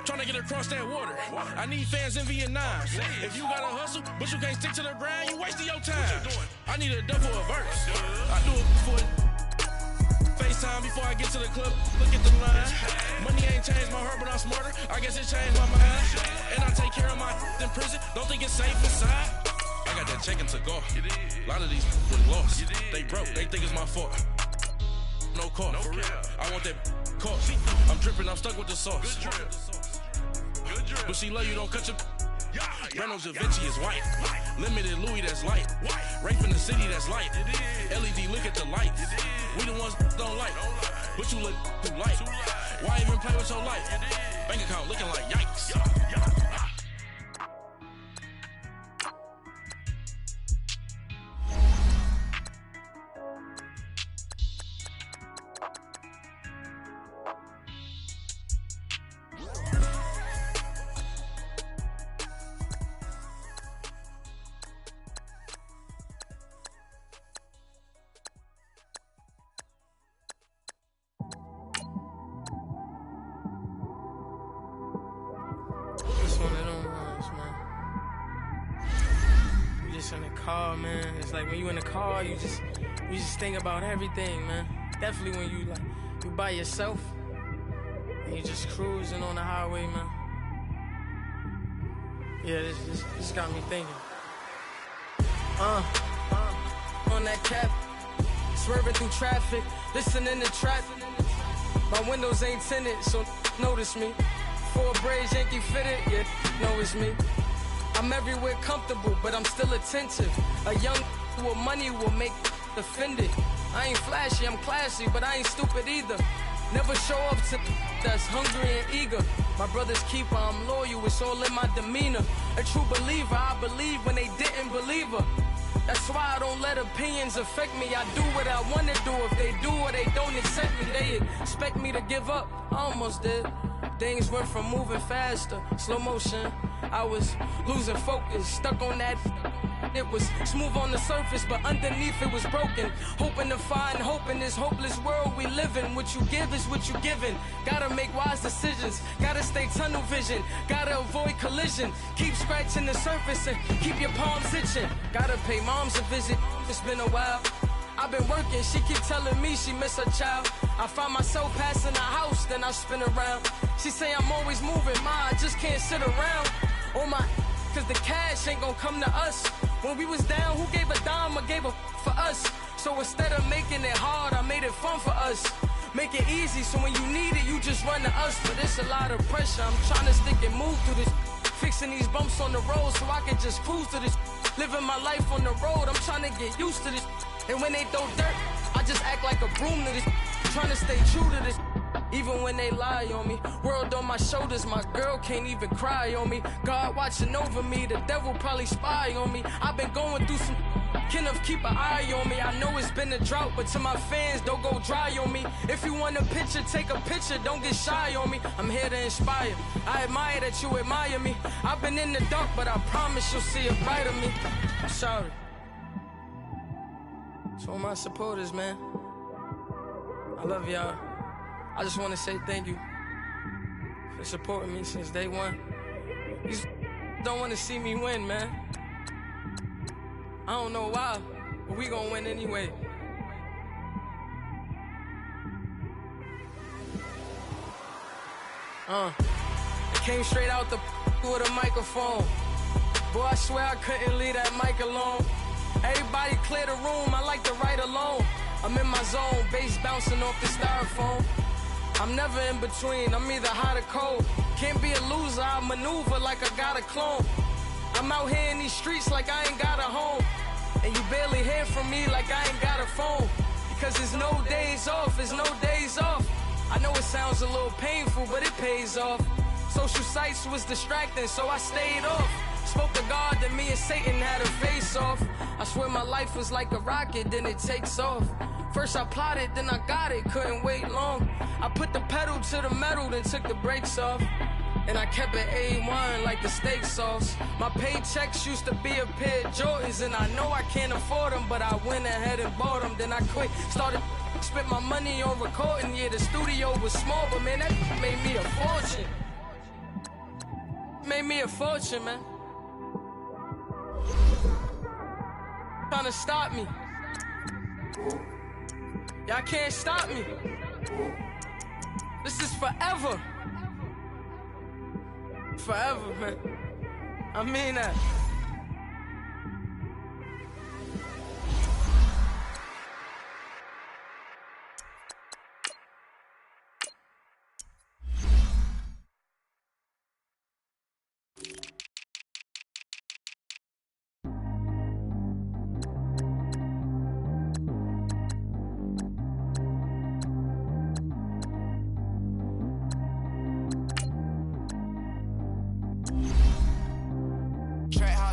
Tryna get across that water. I need fans in Vietnam. If you gotta hustle, but you can't stick to the grind, you wasting your time. I need a double a verse. I do it for FaceTime before I get to the club. Look at the line. Money ain't changed my heart, but I'm smarter. I guess it changed my mind. And I take care of my in prison. Don't think it's safe inside. I got that check-in to go. A lot of these look lost. They broke. They think it's my fault. No car. For real. I want that car. I'm dripping. I'm stuck with the sauce. But she love you. Don't cut your. Reynolds Da Vinci is white. Limited Louis, that's light. Rape in the city, that's light. LED, look at the lights. We the ones don't like. But you look too light. Why even play with your life? Bank account looking like yikes. In the car, man. It's like when you in the car, you just think about everything, man. Definitely when you like You by yourself, and you just cruising on the highway, man. Yeah, this got me thinking. On that cap, swerving through traffic, listening to trap. My windows ain't tinted, so notice me. 4 braids, Yankee fitted, yeah, know it's me. I'm everywhere comfortable, but I'm still attentive. A young with money will make offended. I ain't flashy, I'm classy, but I ain't stupid either. Never show up to that's hungry and eager. My brother's keeper, I'm loyal, it's all in my demeanor. A true believer, I believe when they didn't believe her. That's why I don't let opinions affect me. I do what I want to do. If they do or they don't accept me, they expect me to give up. I almost did. Things went from moving faster, slow motion. I was losing focus, stuck on that. It was smooth on the surface, but underneath it was broken. Hoping to find hope in this hopeless world we live in. What you give is what you given. Gotta make wise decisions. Gotta stay tunnel vision. Gotta avoid collision. Keep scratching the surface and keep your palms itching. Gotta pay moms a visit. It's been a while. I've been working, she keep telling me she miss her child. I find myself passing the house, then I spin around. She say I'm always moving, ma, I just can't sit around. Oh my, cause the cash ain't gonna come to us. When we was down, who gave a dime or gave a for us? So instead of making it hard, I made it fun for us. Make it easy, so when you need it, you just run to us. But it's a lot of pressure, I'm trying to stick and move through this. Fixing these bumps on the road so I can just cruise to this. Living my life on the road, I'm trying to get used to this. And when they throw dirt, I just act like a broom to this. Trying to stay true to this. Even when they lie on me. World on my shoulders, my girl can't even cry on me. God watching over me, the devil probably spy on me. I've been going through some, can of keep an eye on me. I know it's been a drought, but to my fans, don't go dry on me. If you want a picture, take a picture, don't get shy on me. I'm here to inspire, I admire that you admire me. I've been in the dark, but I promise you'll see a bright of me. I'm sorry. To all my supporters, man, I love y'all. I just want to say thank you for supporting me since day one. These don't want to see me win, man. I don't know why, but we gonna win anyway. I came straight out the with a microphone. Boy, I swear I couldn't leave that mic alone. Everybody clear the room, I like to write alone. I'm in my zone, bass bouncing off the styrofoam. I'm never in between, I'm either hot or cold. Can't be a loser, I maneuver like I got a clone. I'm out here in these streets like I ain't got a home. And you barely hear from me like I ain't got a phone. Because there's no days off, there's no days off. I know it sounds a little painful, but it pays off. Social sites was distracting, so I stayed off. Spoke to God that me and Satan had a face off. I swear my life was like a rocket, then it takes off. First I plotted, then I got it, couldn't wait long. I put the pedal to the metal, then took the brakes off. And I kept it A1 like the steak sauce. My paychecks used to be a pair of Jordans, and I know I can't afford them, but I went ahead and bought them. Then I quit, started spent my money on recording. Yeah, the studio was small, but man, that made me a fortune. Made me a fortune, man. Trying to stop me. Y'all can't stop me. This is forever. Forever, man. I mean that.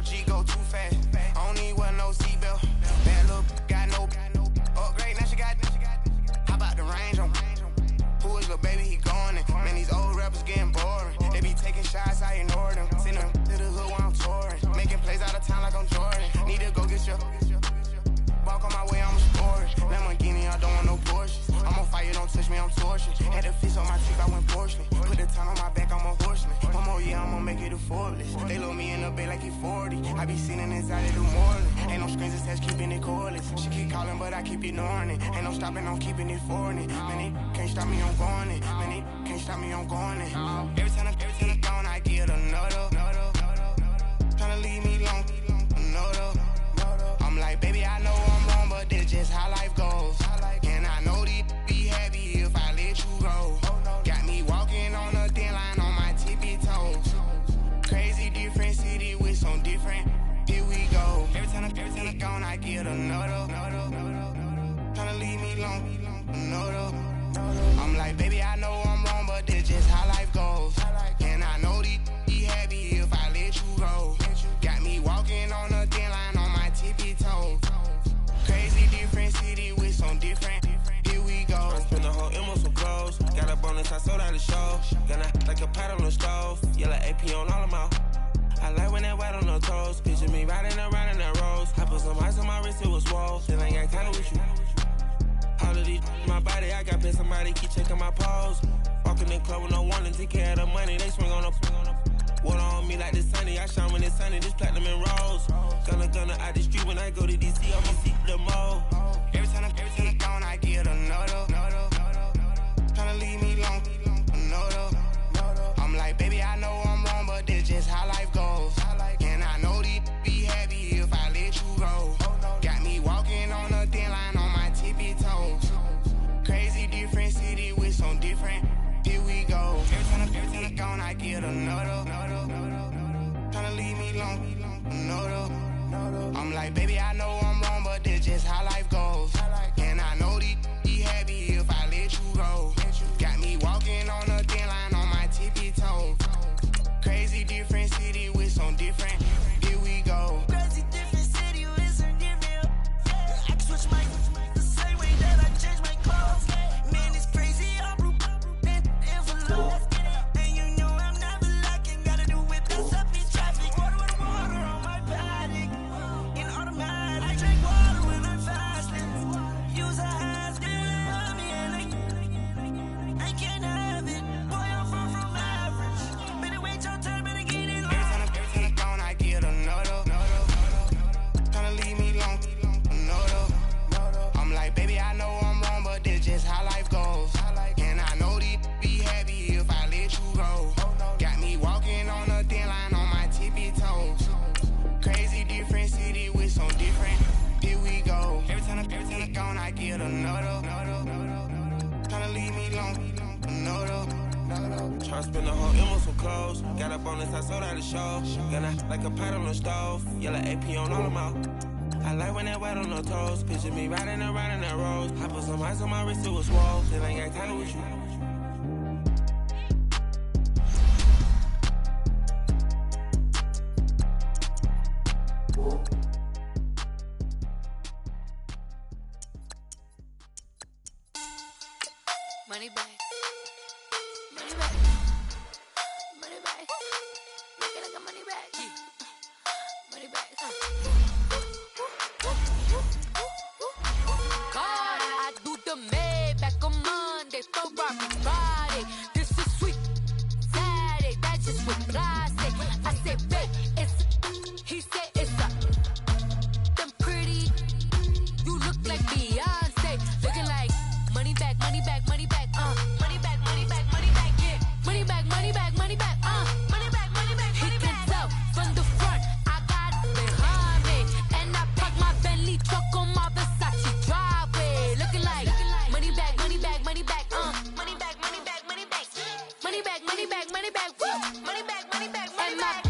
G go too fast. I don't need wear no seatbelt. Bad look, got no upgrade. Now she got. How about the range on? Who is little baby? He going in. Man, these old rappers getting boring. They be taking shots, I ignore them. Send them to the hood while I'm touring. Making plays out of town like I'm Jordan. Need to go get your. Walk on my way, I'm a sport. Lamborghini, I don't want no Porsches. I'm on fire, don't touch me, I'm torching. Had the fish on my teeth, I went porcelain. Put the time on my back, I'm a horseman. One more year, I'm gonna make it a Forbes. They load me in the bay like he 40. I be sitting inside of the morning. Ain't no screens that says keeping it cordless. She keep calling, but I keep ignoring it. Ain't no stopping, I'm keeping it for it. Man, they can't stop me, I'm going it. Man, they can't stop me, I'm going it. Every time I'm gone, I get another. Tryna leave me alone, another. I'm like, baby, I know I'm wrong, but that's just how life goes. And I know these be happy if I let you go. Got me walking on a thin line on my tippy toes. Crazy different city with some different. Here we go. Every time I'm gone, I get another. Tryna leave me alone, another. I'm like, baby, I know I'm wrong, but that's just how life goes. And I know these be happy if I let you go. Got me walking on a thin line on my tippy toes. Crazy different city with some different. Here we go. I spent the whole M on some clothes. Got a bonus, I sold out the show. Gonna like a pot on the stove. Yellow AP on all of my. I like when that wet on the toes. Picture me riding around in that rose. I put some ice on my wrist, it was swole. Then I got kinda with you. All of these, my body, I got pissed. Somebody keep checking my pose. Walking in club with no warning, take care of the money. They swing on the. Water on me like the sunny. I shine when it's sunny. This platinum and rose. Gonna out the street when I go to DC. I'ma see the mall. Every time I'm gone, I get another. Tryna leave me alone, another. I'm like, baby, I know I'm wrong, but that's just how life goes. And I know these be happy if I let you go. Got me walking on a thin line on my tippy toes. Crazy different city with some different. Here we go. Every time I'm gone, I get another. Tryna leave me alone, another. I'm like, baby, I know I'm wrong, but that's just how life goes. And I know these be happy if I let you go. Got me walking on a thin line on my tippy toes. Crazy different city with some different. Here we go. Crazy different city with some different. I can switch my the same way that I change my clothes. Man, it's crazy. I'm envelope. And you know I'm never lacking. Gotta do with this up in traffic. Water on my paddock. In automatic. I drink water when I'm fasting. Use a hands, girl, me and I can't have it. Boy, I'm from average. Better wait your turn, better get it on. Every time I'm gone, I get another. Tryna leave me alone, another. I'm like, baby, I know I'm wrong, but that's just how life goes. And I know these be happy if I let you go. Got me walking on a thin line on my tippy toes. Crazy different city with some different. Here we go. Every time I'm gone, I get another. Tryna leave me alone, another. Tryna spend the whole M on some clothes. Got a bonus, I sold out the show. Gonna like a pot on the stove. Yellow AP on all of my. I like when that wet on the toes. Picture me riding around in that rose. I put some ice on my wrist, it was swole. Then I got kinda with you. Money back. Money back. Money back. Make it like a money back. Money back. God, I do the Maybach on Monday, Ferrari Friday. This is sweet Saturday. That's just what I say. I say, babe, it's. He said it's a. Them pretty. You look like Beyonce. Looking like money back, money back, money back. Money back, money back, money back, yeah. Money back, money back, money back, money back, money back, money back. He can tell from the front, I got it behind me. And I park my Bentley truck on my Versace driveway. Looking like money back, money back, money back, money back, money back, money back. Money back, money back, money back, money back, money back, money back.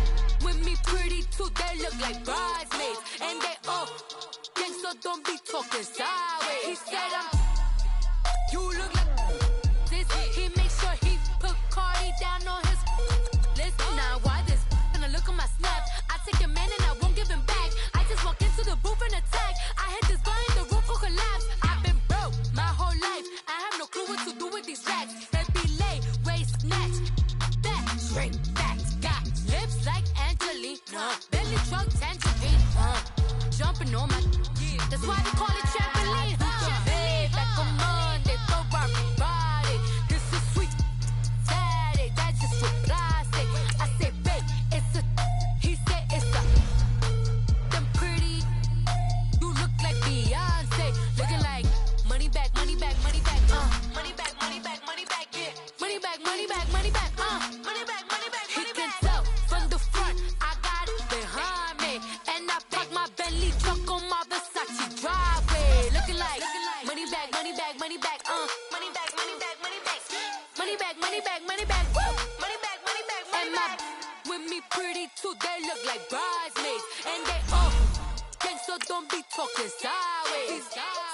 back, money back, money back, woo! Money back, money back, money back. With me pretty too, they look like bridesmaids. And they all gang, so don't be talking sideways.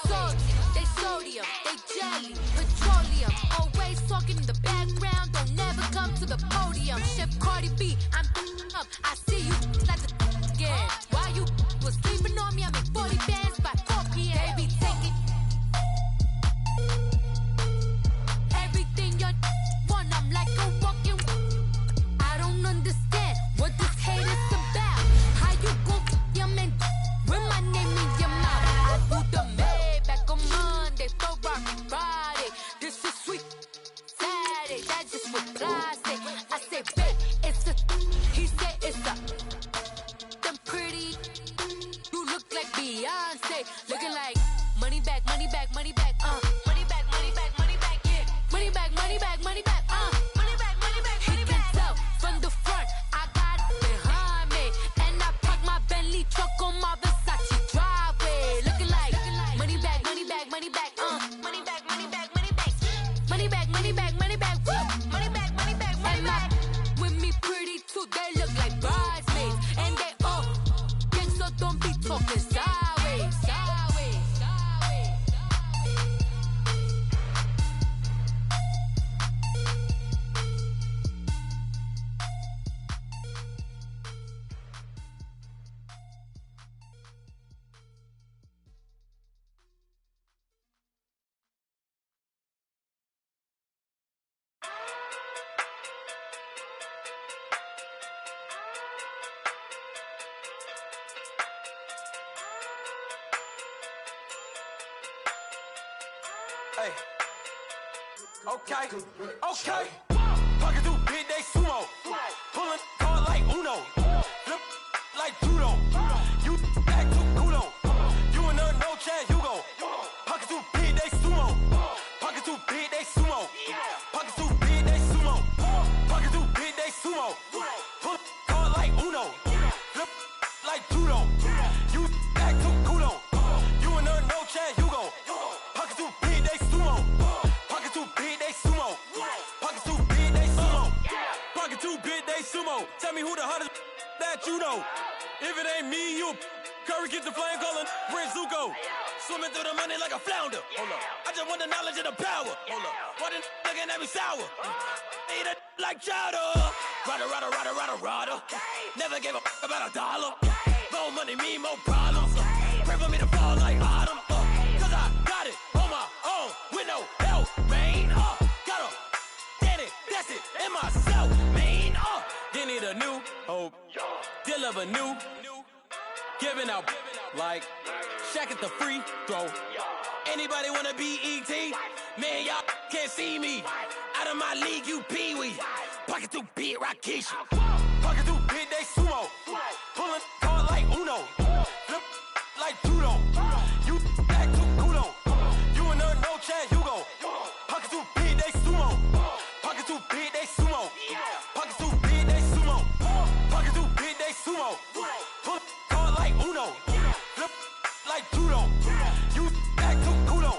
Salt, they sodium, they jelly, petroleum. Always talking in the background, don't never come to the podium. Chef Cardi B, I'm up, I see you like the again. While you was sleeping on me, I make 40 bands by 4 p.m. Baby, take it. Everything you want, I'm like a walking. I don't understand what this hate is about. How you gon' your man with my name in your mouth? I do the Maybach on Monday, for rock Friday. This is sweet Saturday, that's just what I say. I say, babe, it's a. He said it's a. Them pretty. You look like Beyonce, looking like money back, money back, money back, money back, money back, money back, yeah. Money back, money back, money back, money back, money back, money back. He can tell from the front, I got it behind me, and I park my Bentley truck on my Versace driveway, looking like money back, money back, money back, money back, money back, money back, money back, money back, money back, woo! Money back, money back, money back. With me pretty too, they look like bridesmaids, and they all gang, so don't be talking sideways, sideways, sideways. Hey. Okay. Okay. Pocket too big, they sumo. Pulling card like Uno. Flip like judo. You act too culo. You and her no chance, you go. Pocket too big, they sumo. Pocket too big, they sumo. Pocket too big, they sumo. Pocket too big, they sumo. Pull card like Uno. Flip like judo. You act too culo. You and her no chance, you go. Pocket too big, they sumo. Pocket too big, they sumo. Pocket too big, they sumo. Pocket too big, they sumo. Tell me who the hottest that you know. If it ain't me, you Curry get the flame calling Prince Zuko. Swimming through the money like a flounder. Hold up. I just want the knowledge and the power. Hold up. Why the looking at me sour? Eat it like chowder. Rada, rada, rada, rada, rada. Never gave a about $1. More money, me, more problems. Pray for me to fall like autumn. Cause I got it on my own with no help, man. Gotta get it, that's it, in myself, man. They need a new hope, deal of a new, giving out like Shaq at the free throw. Anybody wanna be ET? Man, y'all can't see me. Out of my league, you pee-wee. Pocket too big, Rakesh. Pocket too big, they sumo. Pulling card like Uno. Flip like judo. You act too culo. You and her no chance, you go. Pocket too big, they sumo. Pocket too big, they sumo. Pocket too big, they sumo. Pocket too big, they sumo. Pull card like Uno. Flip like judo. You act too culo.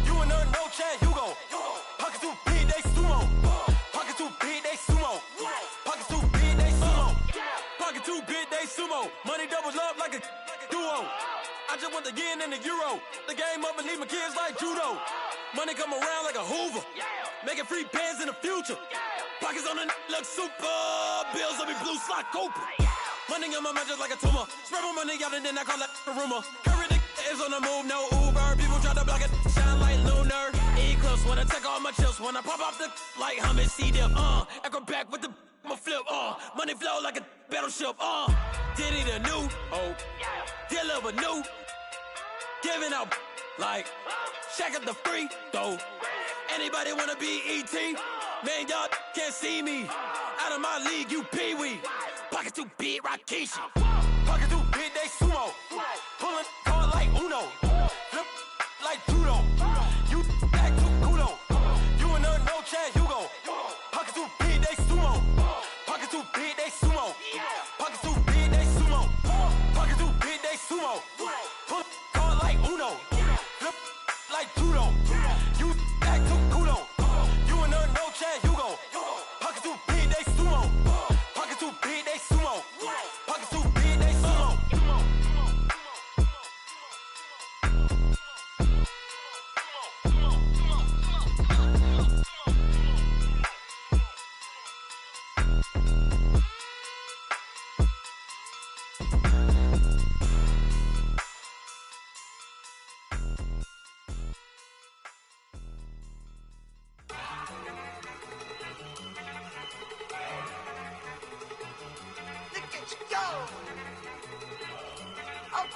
You and her no chance, you go. Pocket too big, they sumo. Pocket too big, they sumo. Pocket too big, they sumo. Pocket too big, they sumo. Money doubles up like a duo. I just want the yen and the euro. The game up and leave my kids like judo. Money come around like a Hoover. Making free bands in the future. Pockets on the look super. Bills on me blue slot Cooper. Money on my mind just like a tumor. Spread my money out and then I call that a rumor. Curry the is on the move, no Uber. People try to block it, shine like lunar. Eclipse when I take all my chips. When I pop off the like hummus, C-dip. Echo back with the flip. Money flow like a battleship. Diddy the new hope. Deal of a new. Giving out like Shaq at the free throw. Anybody wanna be ET? Man, y'all can't see me. Out of my league, you pee-wee. Pocket too big, Rakesh. Pocket too big, they sumo. Pulling card like Uno. Flip like judo. You act too culo. You and her no chance, you go. Pocket too big, they sumo. Pocket too big, they sumo. Pocket too big, they sumo. Pocket too big, they sumo. Pull card like Uno. Flip like judo. You act too culo. You and her no chance.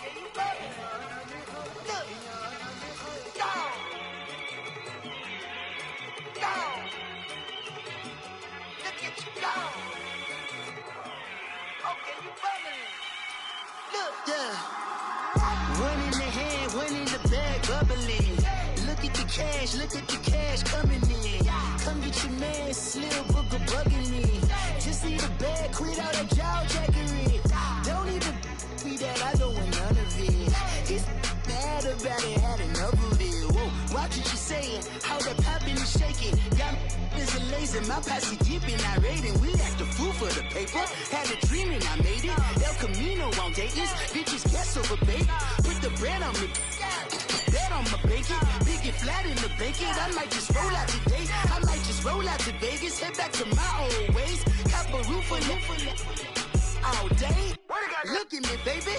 One in the hand, one in the bag, bubbling. Look at the cash coming in. Come get your man, Slim Booker bugging me. Just need a bag, quit all that jaw jackery. Don't even be that, I don't want none of it. He's mad about it, had enough of it. Whoa, watch what you saying, how that poppin' and shaking. Got is a lazy, my posse deep and I raiding. We act the fool for the paper. Had a dream and I made it. El Camino on Dayton's, bitches guess over bait. Put the bread on me, bet on my bacon. Big and flat in the bacon. I might just roll out today. I might just roll out to Vegas. Head back to my old ways. Cop a roof for all day. Look at me, baby.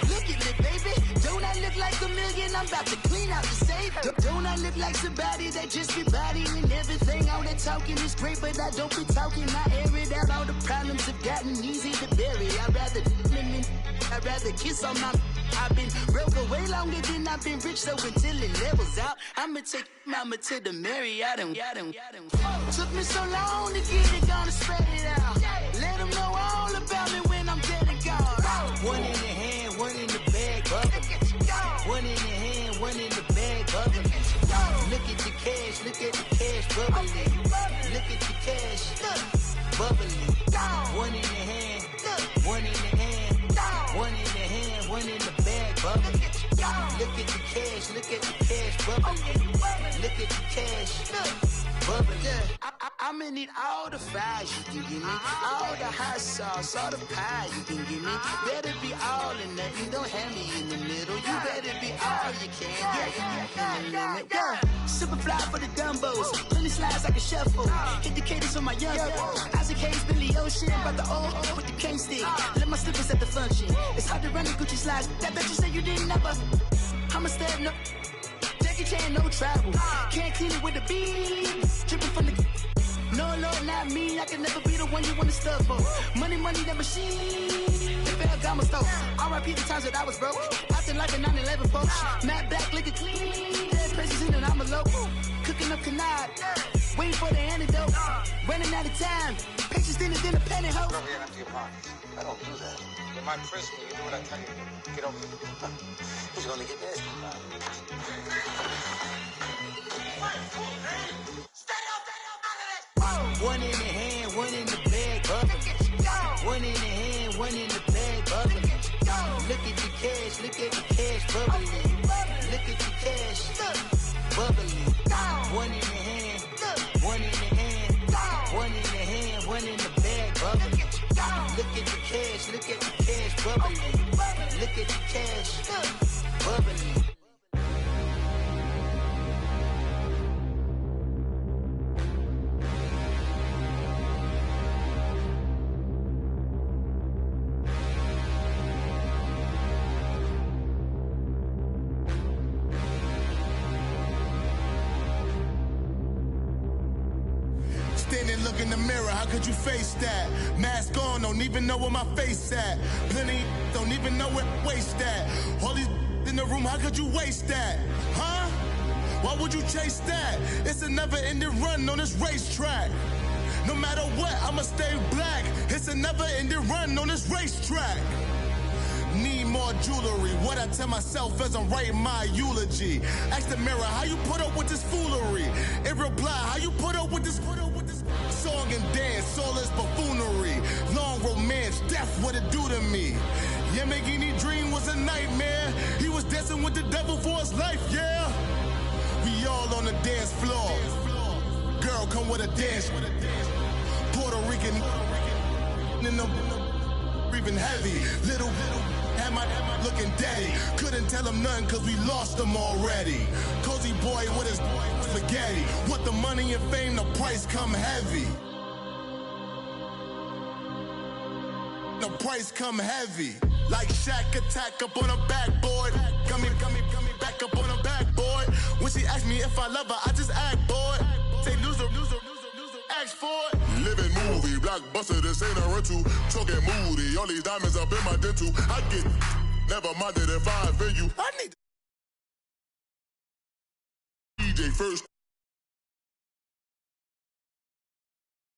Look at me, baby. Don't I look like a million? I'm about to clean out the safe. Don't I look like somebody that just be bodying everything? All that talking is great, but I don't be talking. I air it out. All the problems have gotten easy to bury. I'd rather kiss on my. I've been broke way longer than I've been rich, so until it levels out, I'ma take mama to the Marriott and took me so long to get it, gonna spread it out. Let them know all about me when I'm dead and gone. One in the hand, one in the bag, bubbling. One in the hand, one in the bag, bubbling. Look at the cash, bubbling. Look at the cash, bubbling. One in the hand, one in the hand, one in the hand, one in the bag, bubbling. Look at the cash, bubbling. Look at the cash, bubbling. I'ma need all the fries you can give me, all the hot sauce, all the pie you can give me. Better be all or nothing, don't have me in the middle. You better be all you can. Yeah. Super fly for the dumbos, plenty slides like a shuffle. Hit the cadence on my young Isaac Hayes, Billy Ocean, about the old with the cane stick. Let my slippers at the function. It's hard to run the Gucci slides. That bet you say you didn't never. I'ma step no. Jackie Chan, no travel. Can't clean it with the beat. Dripping from the. No, Lord, not me. I can never be the one you wanna stuff for. Money, that machine. The Ferragamo store. R.I.P. the times that I was broke. Acting like a 9/11 folks. Matte back, looking clean. Dead presses in and I'm a local. Cooking up canard. Waiting for the antidote. Running out of time. Pictures thinner than a penny hoe. Over here, empty your pockets. I don't do that. In my prison, you do what I tell you. Get over here. Who's gonna get this? One in the hand, one in the bag, bubbling. One in the hand, one in the bag, bubbling. Look at the cash, bubbling. Look at the cash, bubbling. One in the hand, one in the hand, one in the hand, one in the bag, bubbling. Look at the cash, bubbling. Look at the cash, bubbling. Standing, look in the mirror, how could you face that? Mask on, don't even know where my face at. Plenty, don't even know where waste at. All these in the room, how could you waste that? Huh? Why would you chase that? It's a never-ending run on this racetrack. No matter what, I'ma stay black. It's a never-ending run on this racetrack. Need more jewelry, what I tell myself as I'm writing my eulogy. Ask the mirror, how you put up with this foolery? It reply, how you put up with this song and dance, all this buffoonery. Long romance, death, what it do to me? Yamagini dream was a nightmare. He was dancing with the devil for his life, yeah. We all on the dance floor. Girl, come with a dance. Puerto Rican in the breathing heavy. Little had my looking daddy. Couldn't tell him nothing cause we lost him already. Cozy boy with his spaghetti. With the money and fame, the price come heavy. The price come heavy. Like Shaq attack up on a backboard. Coming back up on a backboard. When she asked me if I love her, I just act bored. Say loser, ask for it. Living movie, blockbuster, this ain't a rental. Talking moody, all these diamonds up in my dental. I get Never minded if I offend you. I need DJ first.